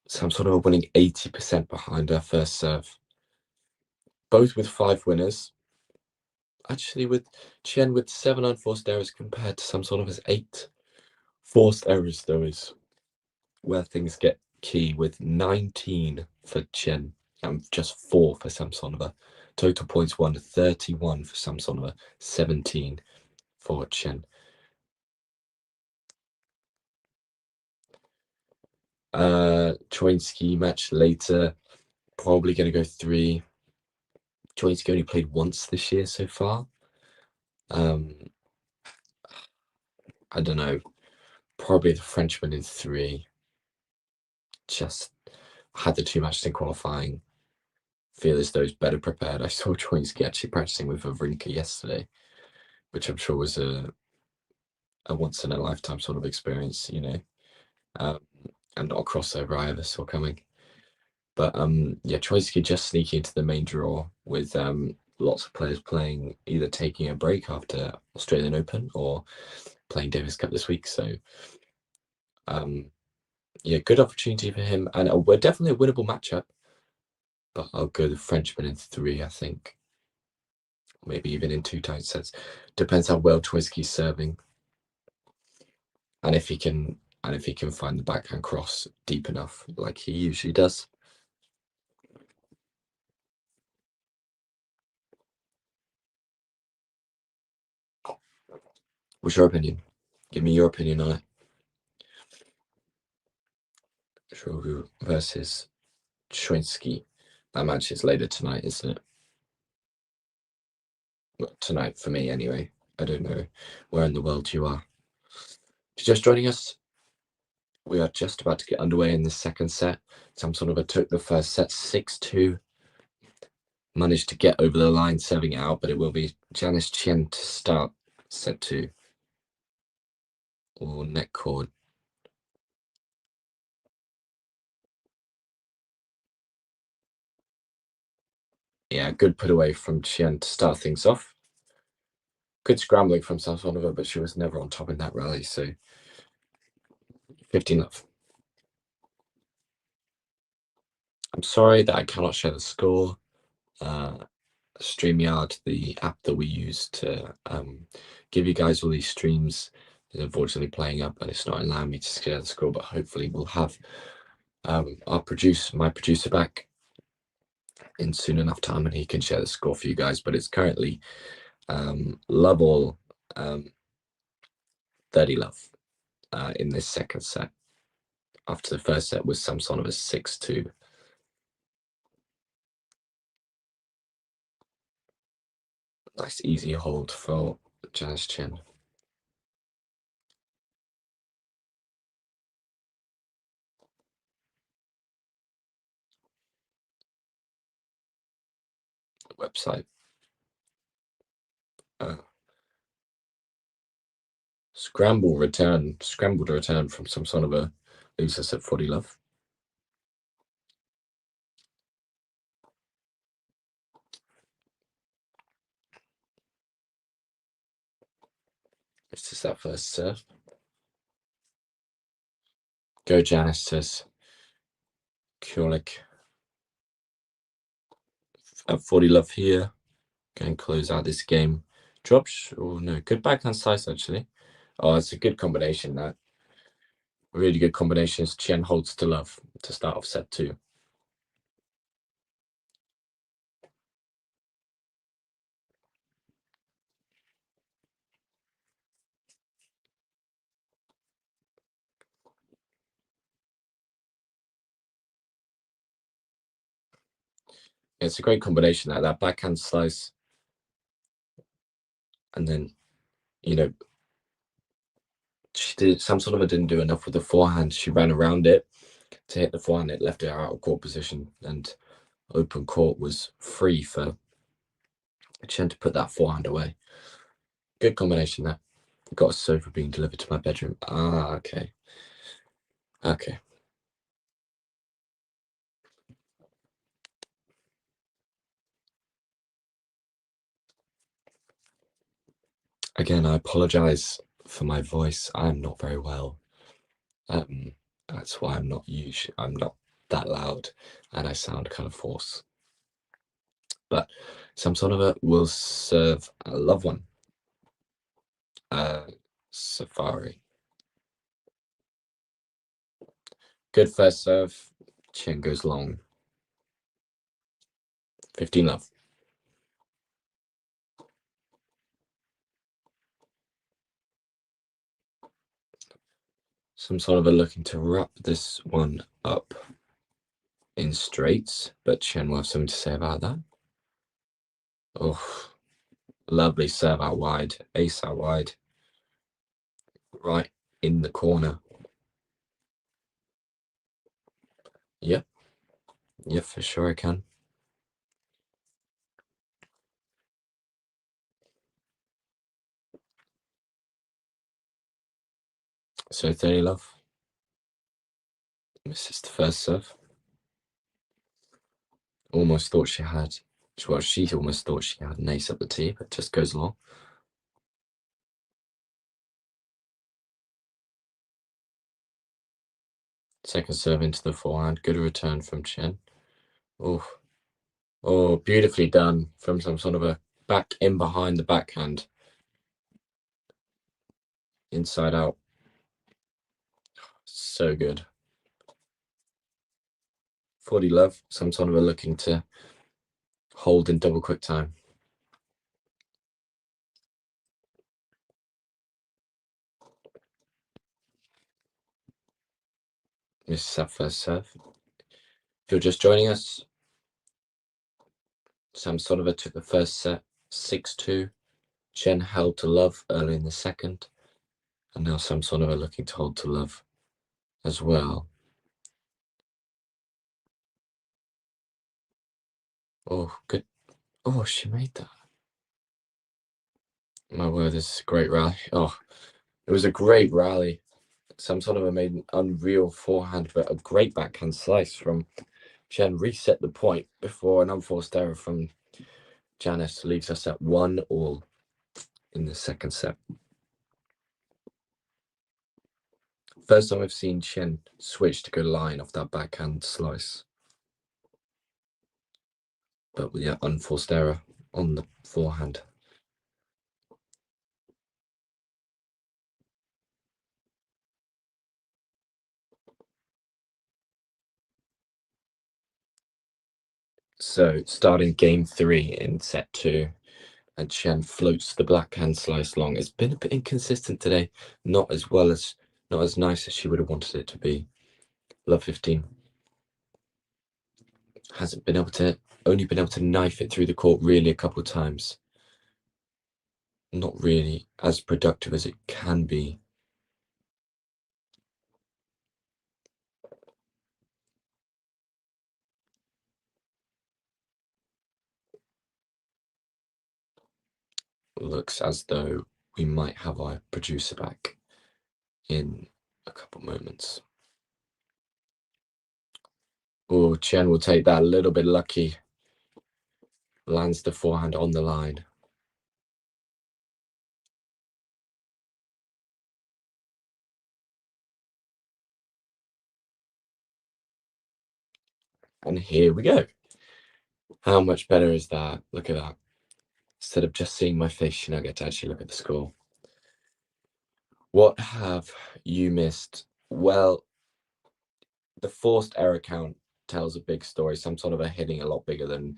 Samsonova winning 80% behind her first serve. Both with 5 winners. Actually, with Tjen with 7 unforced errors compared to Samsonova's 8. Forced errors, though, is where things get key, with 19 for Tjen and just 4 for Samsonova. Total points won 31 for Samsonova, 17 for Tjen. Choinski match later, probably going to go 3. Choinski only played once this year so far. I don't know, probably the Frenchman in 3. Just had the 2 matches in qualifying. Feel as though he's better prepared. I saw Choinski actually practicing with Wawrinka yesterday, which I'm sure was a once in a lifetime sort of experience, you know, and not a crossover I ever saw coming. But yeah, Choinski just sneaking into the main draw with lots of players playing, either taking a break after Australian Open or playing Davis Cup this week. So yeah, good opportunity for him, and we're definitely a winnable matchup. But I'll go the Frenchman in 3, I think. Maybe even in 2 tight sets. Depends how well Choinski's serving, and if he can find the backhand cross deep enough, like he usually does. What's your opinion? Give me your opinion on it. Shogu versus Choinski. That match is later tonight, isn't it? Well, tonight for me, anyway. I don't know where in the world you are. If you're just joining us, we are just about to get underway in the second set. Samsonova took the first set 6-2. Managed to get over the line, serving it out, but it will be Janice Tjen to start set 2. Or net cord. Yeah, good put away from Tjen to start things off. Good scrambling from Samsonova, but she was never on top in that rally, so 15-love. I'm sorry that I cannot share the score. StreamYard, the app that we use to give you guys all these streams, is unfortunately playing up and it's not allowing me to share the score, but hopefully we'll have my producer back in soon enough time and he can share the score for you guys. But it's currently love all 30-love in this second set, after the first set was Samsonova's 6-2. Nice easy hold for Janice Tjen. Website. Scrambled return from Samsonova, leaves us at 40-love. This is that first serve. Go Janice, says Kulik. At 40-love here. Go and close out this game. Drops, oh no, good backhand slice actually. Oh, it's a good combination, that. Really good combinations. Tjen holds to love to start off set 2. It's a great combination, that backhand slice. And then, you know, Samsonova didn't do enough with the forehand. She ran around it to hit the forehand. It left her out of court position, and open court was free for Tjen to put that forehand away. Good combination there. Got a sofa being delivered to my bedroom. Ah, okay. Okay. Again, I apologize for my voice. I'm not very well. That's why I'm not that loud and I sound kind of hoarse. But Samsonova will serve a loved one. Safari. Good first serve. Tjen goes long. 15-love. Samsonova looking to wrap this one up in straights, but Tjen will have something to say about that. Oh, lovely serve out wide. Ace out wide. Right in the corner. Yep. Yeah, for sure I can. So 30-love. Misses the first serve. Almost thought she had, well, she almost thought she had an ace up the tee, but just goes long. Second serve into the forehand. Good return from Tjen. Oh, beautifully done from Samsonova. Back in behind the backhand. Inside out. So good. 40-love. Samsonova looking to hold in double quick time. Misses that first serve. If you're just joining us, Samsonova took the first set 6-2. Tjen held to love early in the second. And now Samsonova looking to hold to love as well. Oh, good. Oh, she made that. My word, this is a great rally. Oh, it was a great rally. Samsonova made an unreal forehand, but a great backhand slice from Tjen. Reset the point before an unforced error from Janice leaves us at 1-1 in the second set. First time I've seen Tjen switch to go line off that backhand slice. But yeah, unforced error on the forehand. So starting game 3 in set 2, and Tjen floats the backhand slice long. It's been a bit inconsistent today, not as nice as she would have wanted it to be. Love 15. Hasn't been able to, only been able to knife it through the court really a couple of times. Not really as productive as it can be. Looks as though we might have our producer back in a couple moments. Oh, Tjen will take that a little bit lucky. Lands the forehand on the line. And here we go. How much better is that? Look at that. Instead of just seeing my face, I get to actually look at the score. What have you missed? Well, the forced error count tells a big story. Samsonova hitting a lot bigger than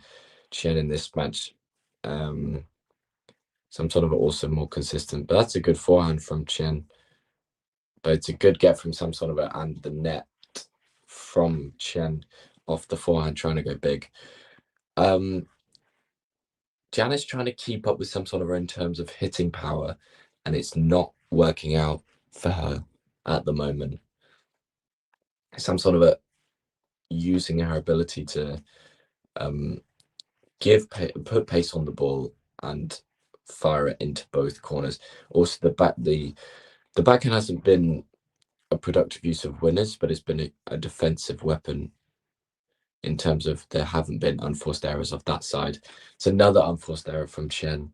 Tjen in this match. Samsonova also more consistent, but that's a good forehand from Tjen. But it's a good get from Samsonova, and the net from Tjen off the forehand trying to go big. Janice trying to keep up with Samsonova in terms of hitting power, and it's not working out for her at the moment. Samsonova using her ability to put pace on the ball and fire it into both corners. Also, the backhand hasn't been a productive use of winners, but it's been a defensive weapon in terms of there haven't been unforced errors off that side. It's another unforced error from Tjen,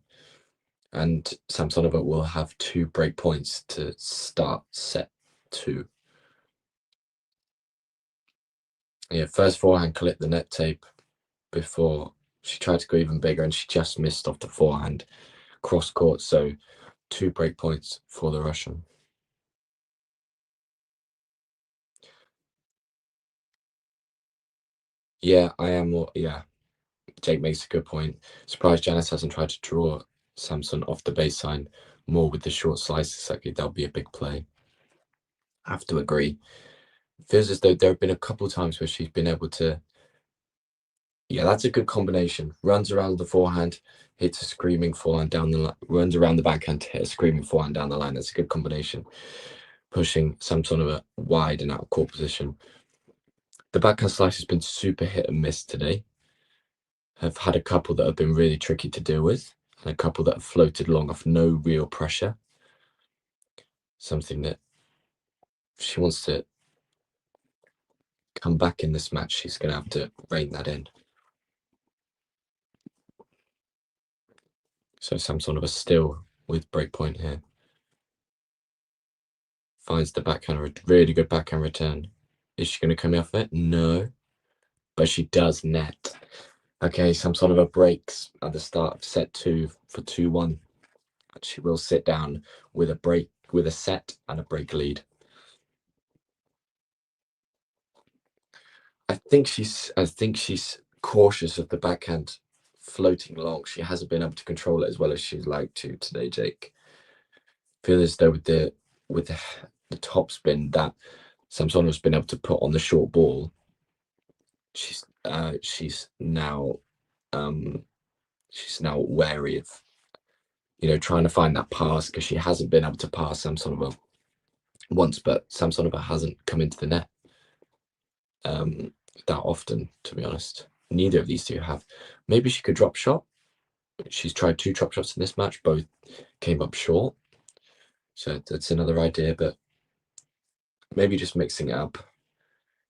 and Samsonova will have 2 break points to start set 2. Yeah, first forehand clipped the net tape before she tried to go even bigger, and she just missed off the forehand cross court. So 2 break points for the Russian. Yeah, I am more. Yeah, Jake makes a good point. Surprised Janice hasn't tried to draw Samson off the baseline more with the short slices. Likely that'll be a big play. I have to agree. Feels as though there have been a couple times where she's been able to. Yeah, that's a good combination. Runs around the forehand, hits a screaming forehand down the line. Runs around the backhand, hit a screaming forehand down the line. That's a good combination. Pushing Samsonova wide and out of court position. The backhand slice has been super hit and miss today. Have had a couple that have been really tricky to deal with, and a couple that have floated long off no real pressure. Something that if she wants to come back in this match, she's going to have to rein that in. So Samsonova still with breakpoint here. Finds the backhand, really good backhand return. Is she going to come off it? No. But she does net. Okay, Samsonova breaks at the start of set 2 for 2-1. She will sit down with a break, with a set and a break lead. I think she's cautious of the backhand floating long. She hasn't been able to control it as well as she'd like to today, Jake. Feel as though with the topspin that Samsonova's been able to put on the short ball, she's now wary of, trying to find that pass, because she hasn't been able to pass Samsonova once, but Samsonova hasn't come into the net that often, to be honest. Neither of these two have. Maybe she could drop shot. She's tried 2 drop shots in this match, both came up short. So that's another idea, but maybe just mixing it up.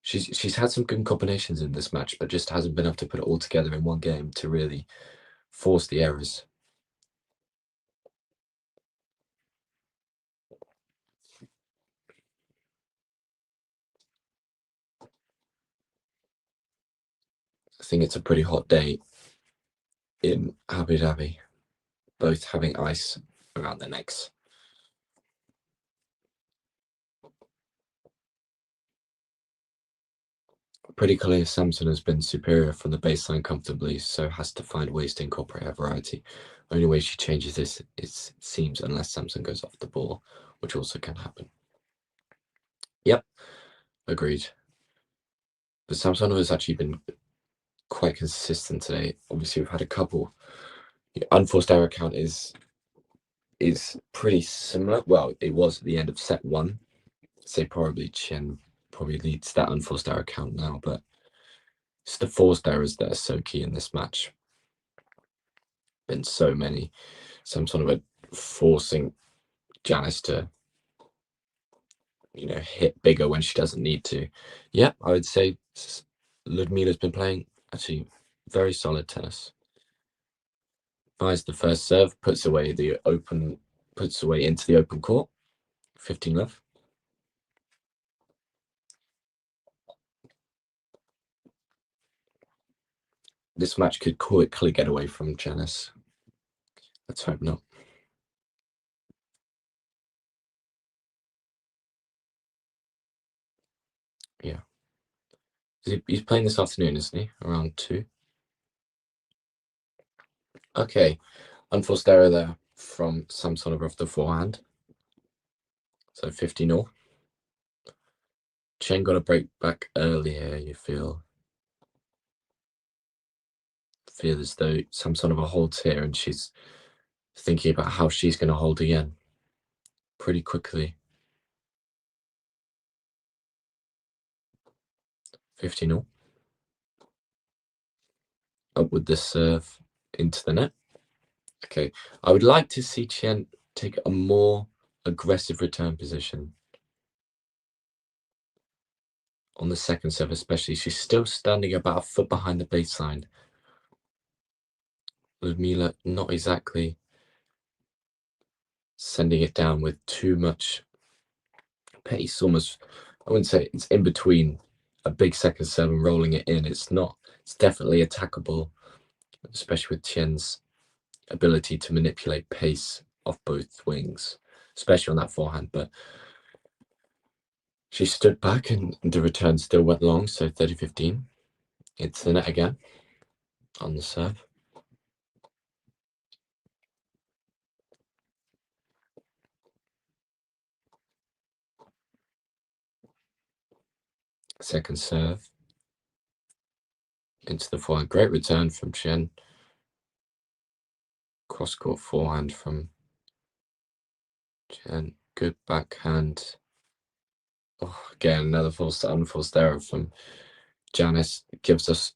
She's had some good combinations in this match, but just hasn't been able to put it all together in one game to really force the errors. I think it's a pretty hot day in Abu Dhabi, both having ice around their necks. Pretty clear Samson has been superior from the baseline comfortably, so has to find ways to incorporate her variety. Only way she changes this, it seems, unless Samson goes off the ball, which also can happen. Yep, agreed. But Samsonova has actually been quite consistent today. Obviously, we've had a couple. Unforced error count is pretty similar. Well, it was at the end of set 1. Say probably Tjen probably leads that unforced error count now, but it's the forced errors that are so key in this match. Been so many. Samsonova forcing Janice to, hit bigger when she doesn't need to. Yeah, I would say Liudmila's been playing actually very solid tennis. Fires the first serve, puts away into the open court. 15 love. This match could quickly get away from Janice. Let's hope not. Yeah. He's playing this afternoon, isn't he? Around 2. Okay. Unforced error there from Samsonova off the forehand. So 50-0. Tjen got a break back earlier, you feel as though Samsonova holds here and she's thinking about how she's going to hold again pretty quickly. 50-0. Up with the serve into the net. Okay, I would like to see Tjen take a more aggressive return position on the second serve, especially. She's still standing about a foot behind the baseline. Liudmila not exactly sending it down with too much pace. Almost, I wouldn't say it's in between a big second serve and rolling it in. It's definitely attackable, especially with Tjen's ability to manipulate pace off both wings, especially on that forehand. But she stood back and the return still went long, so 30-15. It's the net again on the serve. Second serve into the forehand. Great return from Tjen. Cross-court forehand from Tjen. Good backhand. Oh, again, another unforced error from Janice. Gives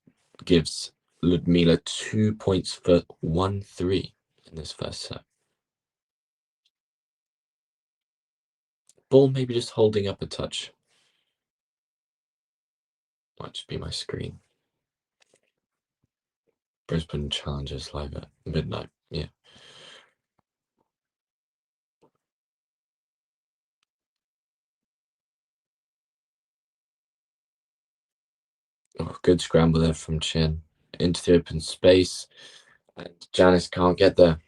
Liudmila 2 points for 1-3 in this first set. Ball maybe just holding up a touch. Might just be my screen. Brisbane Challengers live at midnight. Yeah. Oh, good scramble there from Tjen into the open space. And Janice can't get there.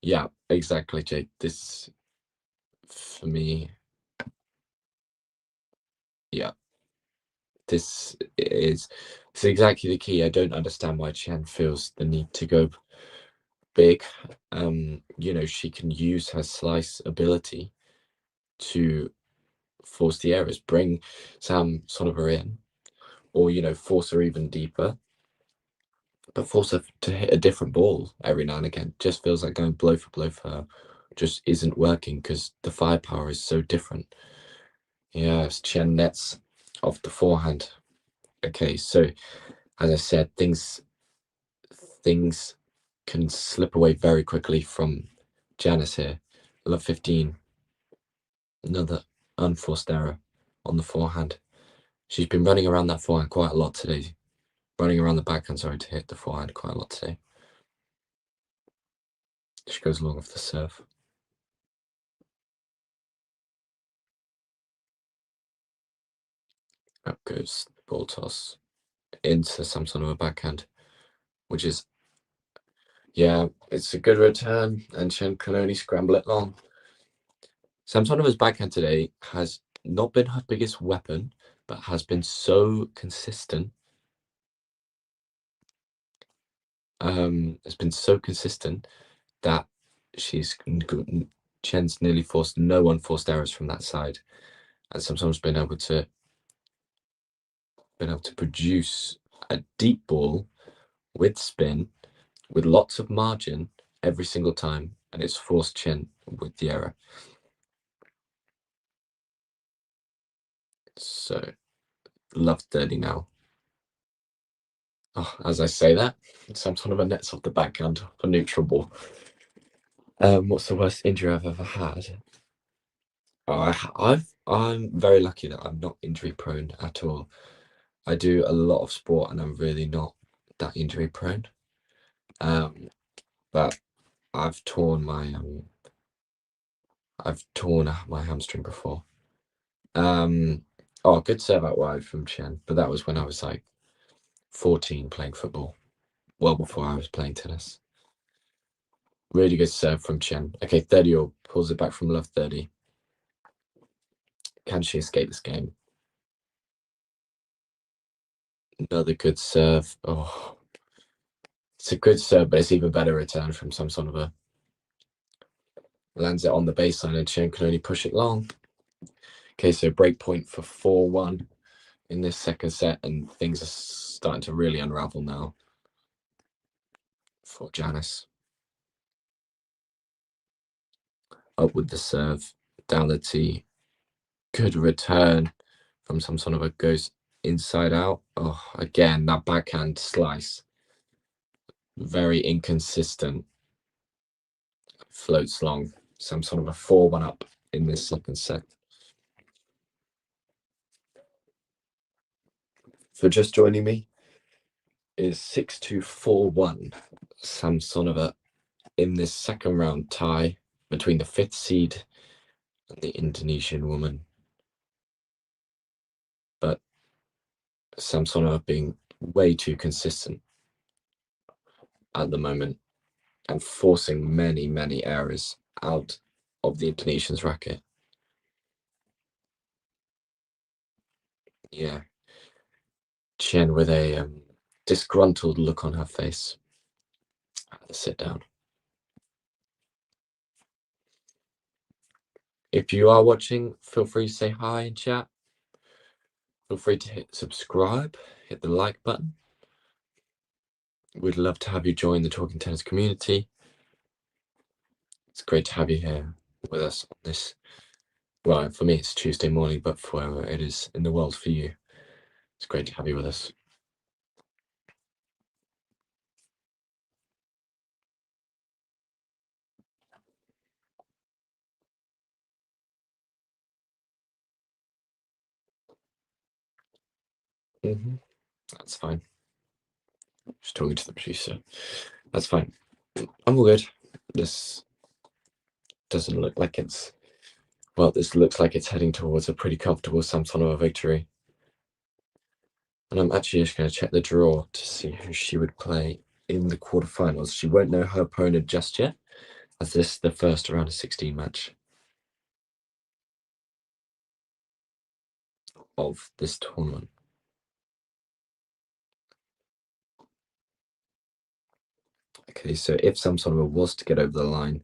Yeah, exactly, Jake. This, for me, yeah. This is exactly the key. I don't understand why Tjen feels the need to go big. She can use her slice ability to force the errors, bring Samsonova in, or force her even deeper, but force her to hit a different ball every now and again. Just feels like going blow for blow for her just isn't working because the firepower is so different. Yes, Tjen nets off the forehand. Okay, so as I said, things can slip away very quickly from Janice here. Love 15. Another unforced error on the forehand. She's been running around that forehand quite a lot today. Running around the backhand, sorry, to hit the forehand quite a lot today. She goes long off the serve. Up goes the ball toss into Samsonova backhand, which is, yeah, it's a good return, and Tjen can only scramble it long. Samsonova's backhand today has not been her biggest weapon, but has been so consistent. It's been so consistent that Tjen's nearly forced no unforced errors from that side, and sometimes been able to produce a deep ball with spin, with lots of margin every single time, and it's forced Tjen with the error. So, love 30 now. Oh, as I say that, Samsonova nets off the backhand for neutral ball. What's the worst injury I've ever had? I'm very lucky that I'm not injury prone at all. I do a lot of sport and I'm really not that injury prone. But I've torn my hamstring before. Good serve out wide from Tjen, but that was when I was like 14 playing football, well before I was playing tennis. Really good serve from Tjen. Okay, 30-all pulls it back from love 30. Can she escape this game? Another good serve. Oh, it's a good serve, but it's even better return from Samsonova. Lands it on the baseline and Tjen can only push it long. Okay, so break point for 4-1 in this second set, and things are starting to really unravel now for Janice. Up with the serve, down the tee. Good return from Samsonova, goes inside out. Oh, again, that backhand slice. Very inconsistent. Floats long. Samsonova 4-1 up in this second set. For just joining me is 6-2-4-1 Samsonova in this second round tie between the 5th seed and the Indonesian woman. Samsonova being way too consistent at the moment and forcing many, many errors out of the Indonesian's racket. Yeah. Tjen with a disgruntled look on her face at the sit down. If you are watching, feel free to say hi in chat. Feel free to hit subscribe, hit the like button. We'd love to have you join the Talking Tennis community. It's great to have you here with us on this. Well, for me, it's Tuesday morning, but for whoever it is in the world for you, it's great to have you with us. That's fine. Just talking to the producer. That's fine. I'm all good. This doesn't look like it's... Well, this looks like it's heading towards a pretty comfortable Samsonova victory. And I'm actually just going to check the draw to see who she would play in the quarterfinals. She won't know her opponent just yet, as this is the first round of 16 match of this tournament. Okay, so if Samsonova was to get over the line,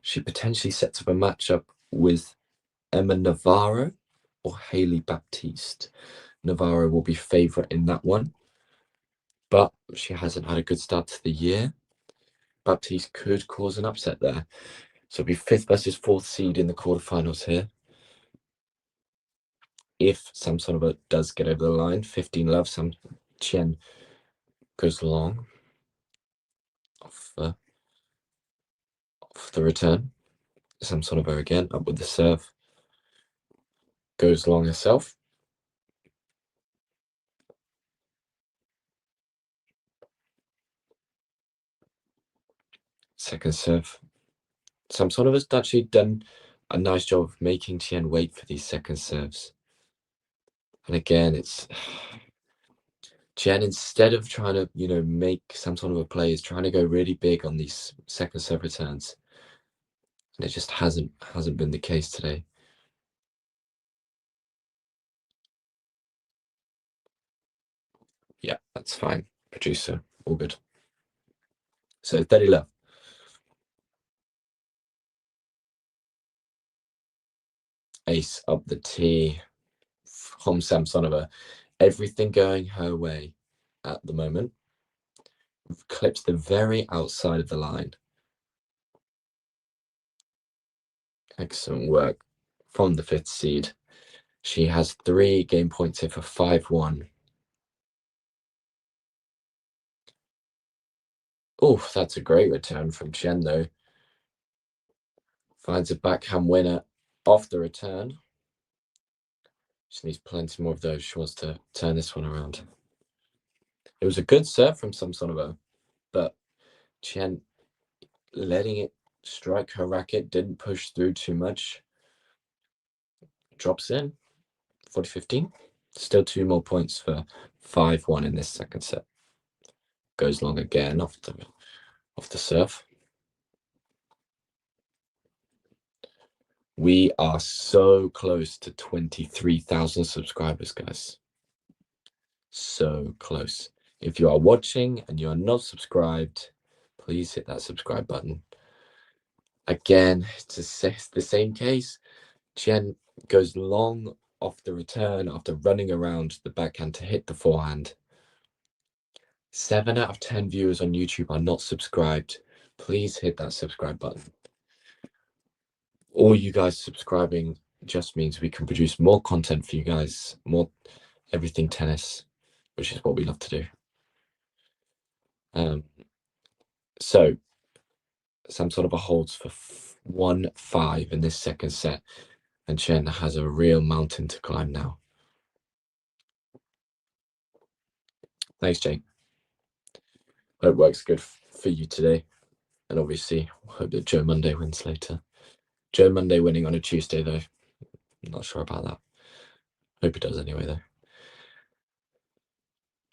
she potentially sets up a matchup with Emma Navarro or Hailey Baptiste. Navarro will be favourite in that one, but she hasn't had a good start to the year. Baptiste could cause an upset there. So it'll be 5th versus 4th seed in the quarterfinals here. If Samsonova does get over the line, 15 love, Tjen goes long off the return. Samsonova again, up with the serve. Goes long herself. Second serve. Samsonova's actually done a nice job of making Tjen wait for these second serves. And again, it's Tjen, instead of trying to, make Samsonova play, is trying to go really big on these second serve returns. And it just hasn't been the case today. Yeah, that's fine. Producer, all good. So 30 love. Ace up the tee from Samsonova. Everything going her way at the moment. Clips the very outside of the line. Excellent work from the 5th seed. She has 3 game points here for 5-1. Oh, that's a great return from Tjen, though. Finds a backhand winner off the return. She needs plenty more of those. She wants to turn this one around. It was a good serve from Samsonova, but Tjen letting it strike her racket, didn't push through too much. Drops in, 40-15. Still 2 more points for 5-1 in this second set. Goes long again off the serve. We are so close to 23,000 subscribers, guys. So close. If you are watching and you are not subscribed, please hit that subscribe button. Again, to say the same case, Tjen goes long off the return after running around the backhand to hit the forehand. 7 out of 10 viewers on YouTube are not subscribed. Please hit that subscribe button. All you guys subscribing just means we can produce more content for you guys, more everything tennis, which is what we love to do. So Samsonova holds for 1-5 in this second set, and Tjen has a real mountain to climb now. Thanks, Jake. Hope works good for you today, and obviously hope that Joe Monday wins later. Joe Monday winning on a Tuesday, though. I'm not sure about that. Hope he does anyway, though.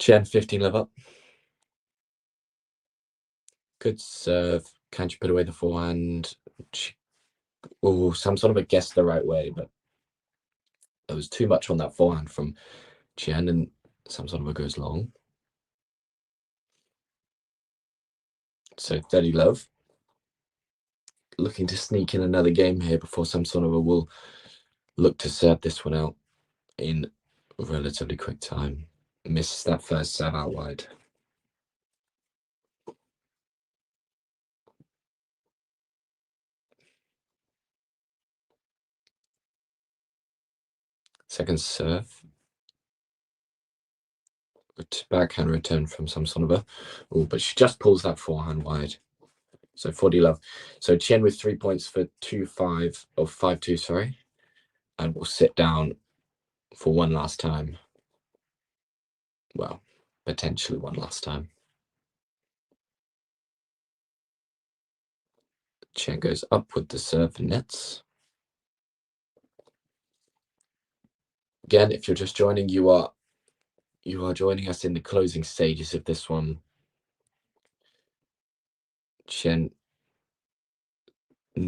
Tjen, 15-love up. Good serve. Can she put away the forehand? Samsonova guessed the right way, but there was too much on that forehand from Tjen, and Samsonova goes long. So 30-love. Looking to sneak in another game here before Samsonova will look to serve this one out in relatively quick time. Misses that first serve out wide. Second serve. Backhand return from Samsonova. Oh, but she just pulls that forehand wide. So 40-love. So Tjen with 3 points for 2-5, or 5-2, sorry. And will sit down for one last time. Well, potentially one last time. Tjen goes up with the serve and nets. Again, if you're just joining, you are joining us in the closing stages of this one. Tjen,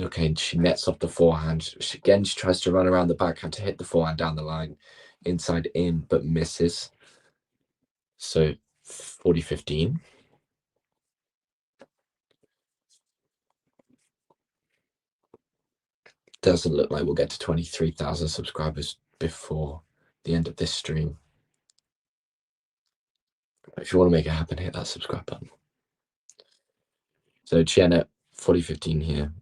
okay, she nets off the forehand. She tries to run around the backhand to hit the forehand down the line, inside in, but misses. So 40-15. Doesn't look like we'll get to 23,000 subscribers before the end of this stream. If you want to make it happen, hit that subscribe button. So Tjen at 40-15 here.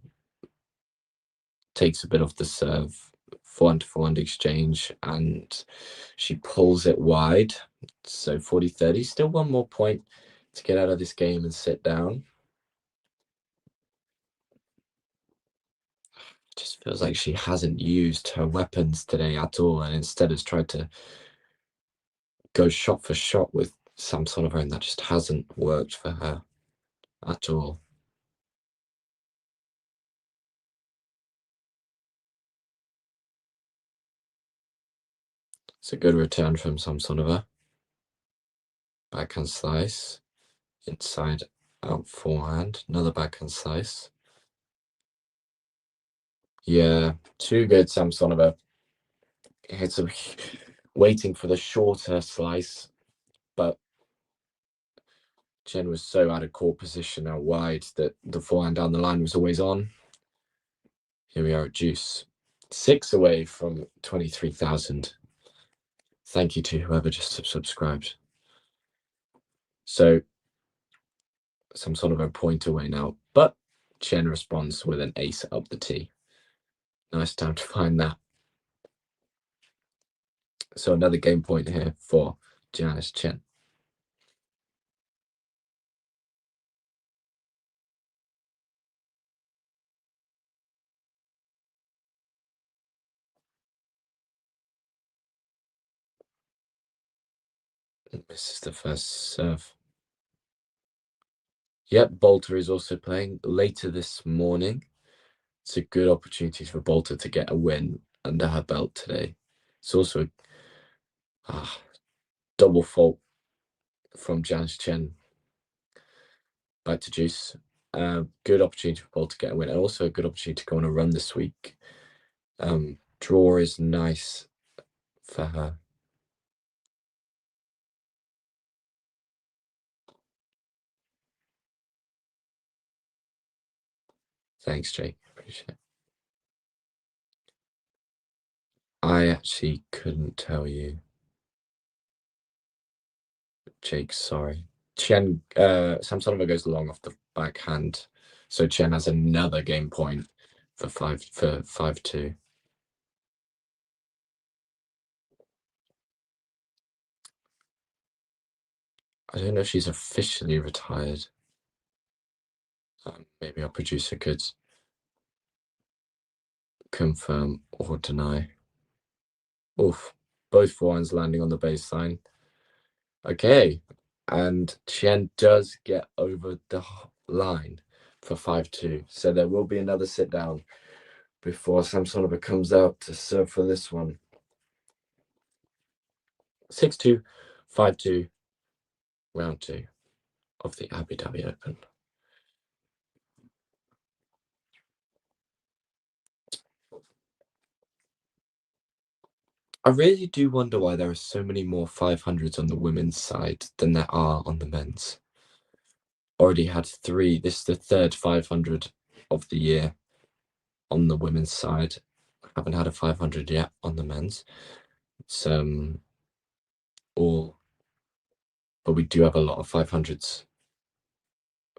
Takes a bit off the serve, forehand to forehand exchange, and she pulls it wide. So 40-30, still one more point to get out of this game and sit down. Just feels like she hasn't used her weapons today at all, and instead has tried to go shot for shot with Samsonova, and that just hasn't worked for her at all. It's a good return from Samsonova. Backhand slice. Inside out forehand. Another backhand slice. Yeah, too good, Samsonova. It's waiting for the shorter slice, but Tjen was so out of court position out wide that the forehand down the line was always on. Here we are at deuce. 6 away from 23,000. Thank you to whoever just subscribed. So Samsonova a point away now, but Tjen responds with an ace up the tee. Nice time to find that. So another game point here for Janice Tjen. Misses the first serve. Yep, Bolter is also playing later this morning. It's a good opportunity for Bolter to get a win under her belt today. It's also a double fault from Janice Tjen. Back to deuce. Good opportunity for Bolter to get a win, and also a good opportunity to go on a run this week. Draw is nice for her. Thanks, Jake. Appreciate it. I actually couldn't tell you. Jake, sorry. Tjen, Samsonova goes long off the backhand, so Tjen has another game point for 5-2. I don't know if she's officially retired. Maybe our producer could confirm or deny. Oof, both forehands landing on the baseline. Okay, and Tjen does get over the line for 5-2. So there will be another sit down before Samsonova comes out to serve for this one. 6-2, 5-2. round 2 of the Abu Dhabi Open. I really do wonder why there are so many more 500s on the women's side than there are on the men's. Already had 3. This is the third 500 of the year on the women's side. Haven't had a 500 yet on the men's. It's all, but we do have a lot of 500s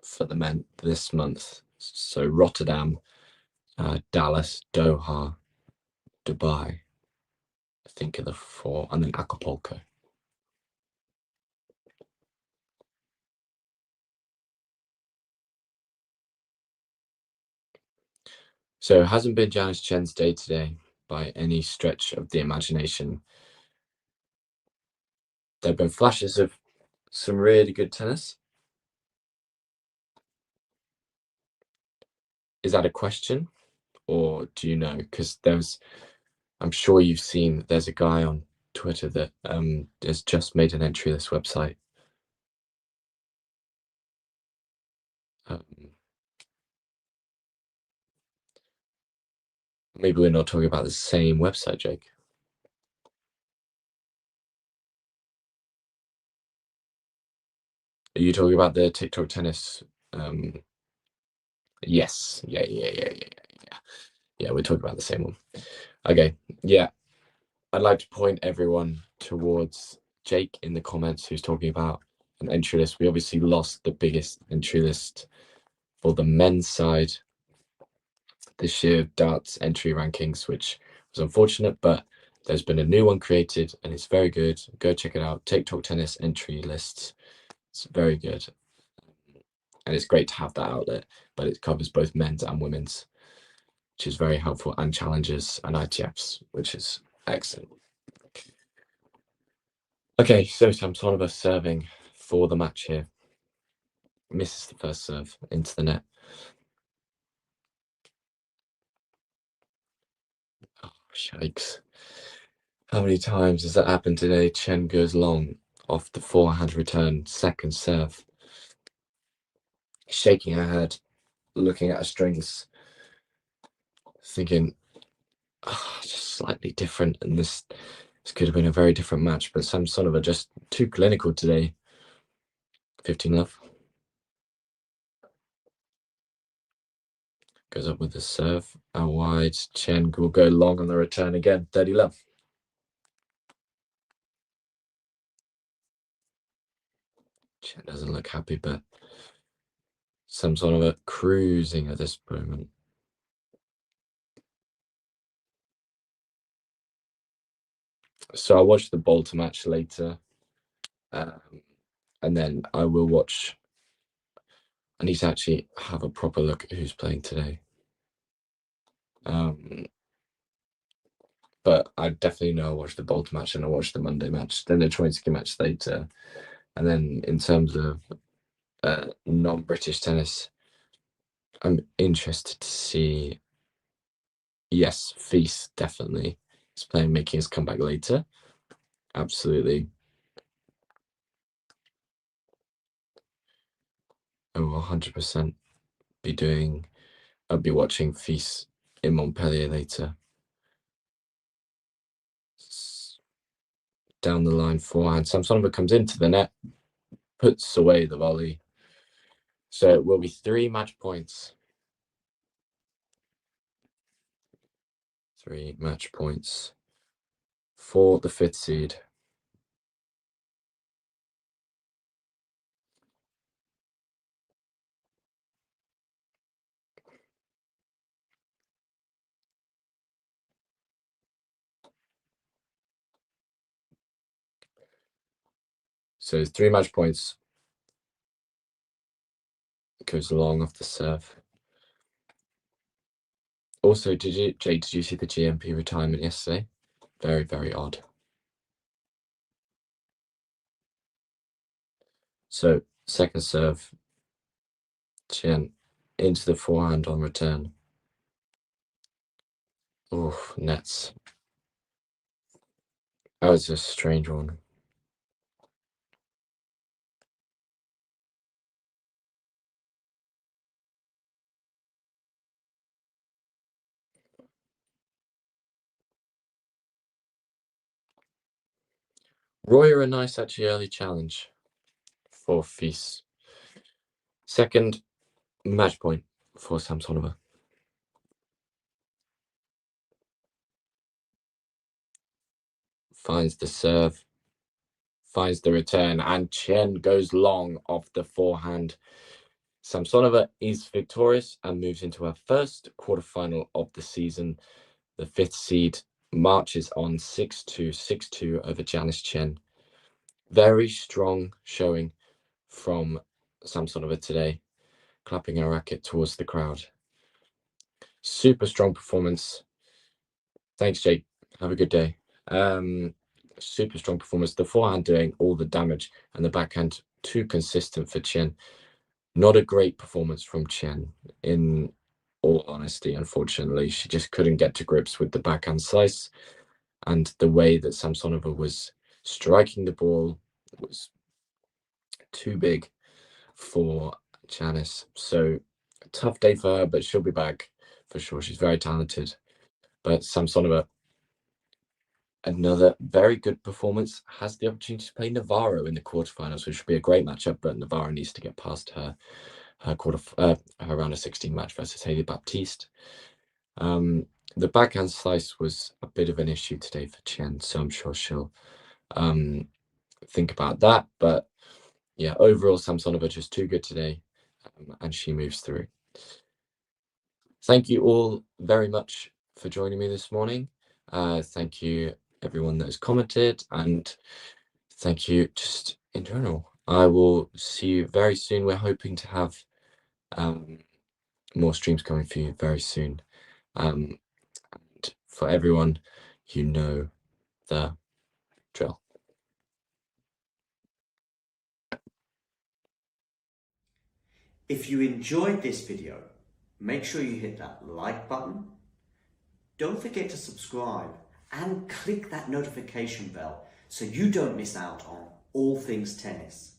for the men this month. So Rotterdam, Dallas, Doha, Dubai, I think are the 4, and then Acapulco. So it hasn't been Janice Tjen's day today by any stretch of the imagination. There have been flashes of some really good tennis. Is that a question, or do you know? Because I'm sure you've seen, there's a guy on Twitter that has just made an entry to this website. Maybe we're not talking about the same website, Jake. Are you talking about the TikTok tennis? Yes. Yeah, we're talking about the same one. Okay, yeah. I'd like to point everyone towards Jake in the comments who's talking about an entry list. We obviously lost the biggest entry list for the men's side this year, darts entry rankings, which was unfortunate, but there's been a new one created and it's very good. Go check it out. TikTok tennis entry lists. It's very good. And it's great to have that outlet, but it covers both men's and women's, which is very helpful, and challenges and ITFs, which is excellent. Okay, so Samsonova serving for the match here. Misses the first serve into the net. Oh, shakes. How many times has that happened today? Tjen goes long off the forehand return, second serve. Shaking her head, looking at her strings, thinking, just slightly different, and this could have been a very different match, but Samsonova just too clinical today. 15 love. Goes up with the serve, out wide. Tjen will go long on the return again. 30 love. Tjen doesn't look happy, but Samsonova cruising at this moment. So I'll watch the Bolter match later. And then I will watch. I need to actually have a proper look at who's playing today. But I definitely know I'll watch the Bolter match and I'll watch the Monday match, then the Troitsky match later. And then in terms of non-British tennis, I'm interested to see, yes, Feast definitely is playing, making his comeback later. Absolutely. I will 100% I'll be watching Feast in Montpellier later. Down the line forehand. Samsonova comes into the net, puts away the volley. So it will be 3 match points. 3 match points for the 5th seed. So 3 match points. Goes long off the serve. Also, Jake, did you see the GMP retirement yesterday? Very, very odd. So second serve, Tjen into the forehand on return. Oh, nets. That was a strange one. Royer a nice actually early challenge for Fils. Second match point for Samsonova. Finds the serve, finds the return, and Tjen goes long off the forehand. Samsonova is victorious and moves into her first quarterfinal of the season. The 5th seed marches on 6-2, 6-2 over Janice Tjen. Very strong showing from Samsonova today, clapping her racket towards the crowd. Super strong performance. Thanks, Jake. Have a good day. Super strong performance. The forehand doing all the damage and the backhand too consistent for Tjen. Not a great performance from Tjen, in all honesty, unfortunately. She just couldn't get to grips with the backhand slice, and the way that Samsonova was striking the ball was too big for Janice. So tough day for her, but she'll be back for sure. She's very talented. But Samsonova, another very good performance, has the opportunity to play Navarro in the quarterfinals, which would be a great matchup, but Navarro needs to get past her round of 16 match versus Hailey Baptiste. The backhand slice was a bit of an issue today for Tjen, so I'm sure she'll think about that. But yeah, overall, Samsonova just too good today, and she moves through. Thank you all very much for joining me this morning. Thank you everyone that has commented, and thank you just in general. I will see you very soon. We're hoping to have more streams coming for you very soon. And for everyone, you know the drill. If you enjoyed this video, make sure you hit that like button. Don't forget to subscribe and click that notification bell so you don't miss out on all things tennis.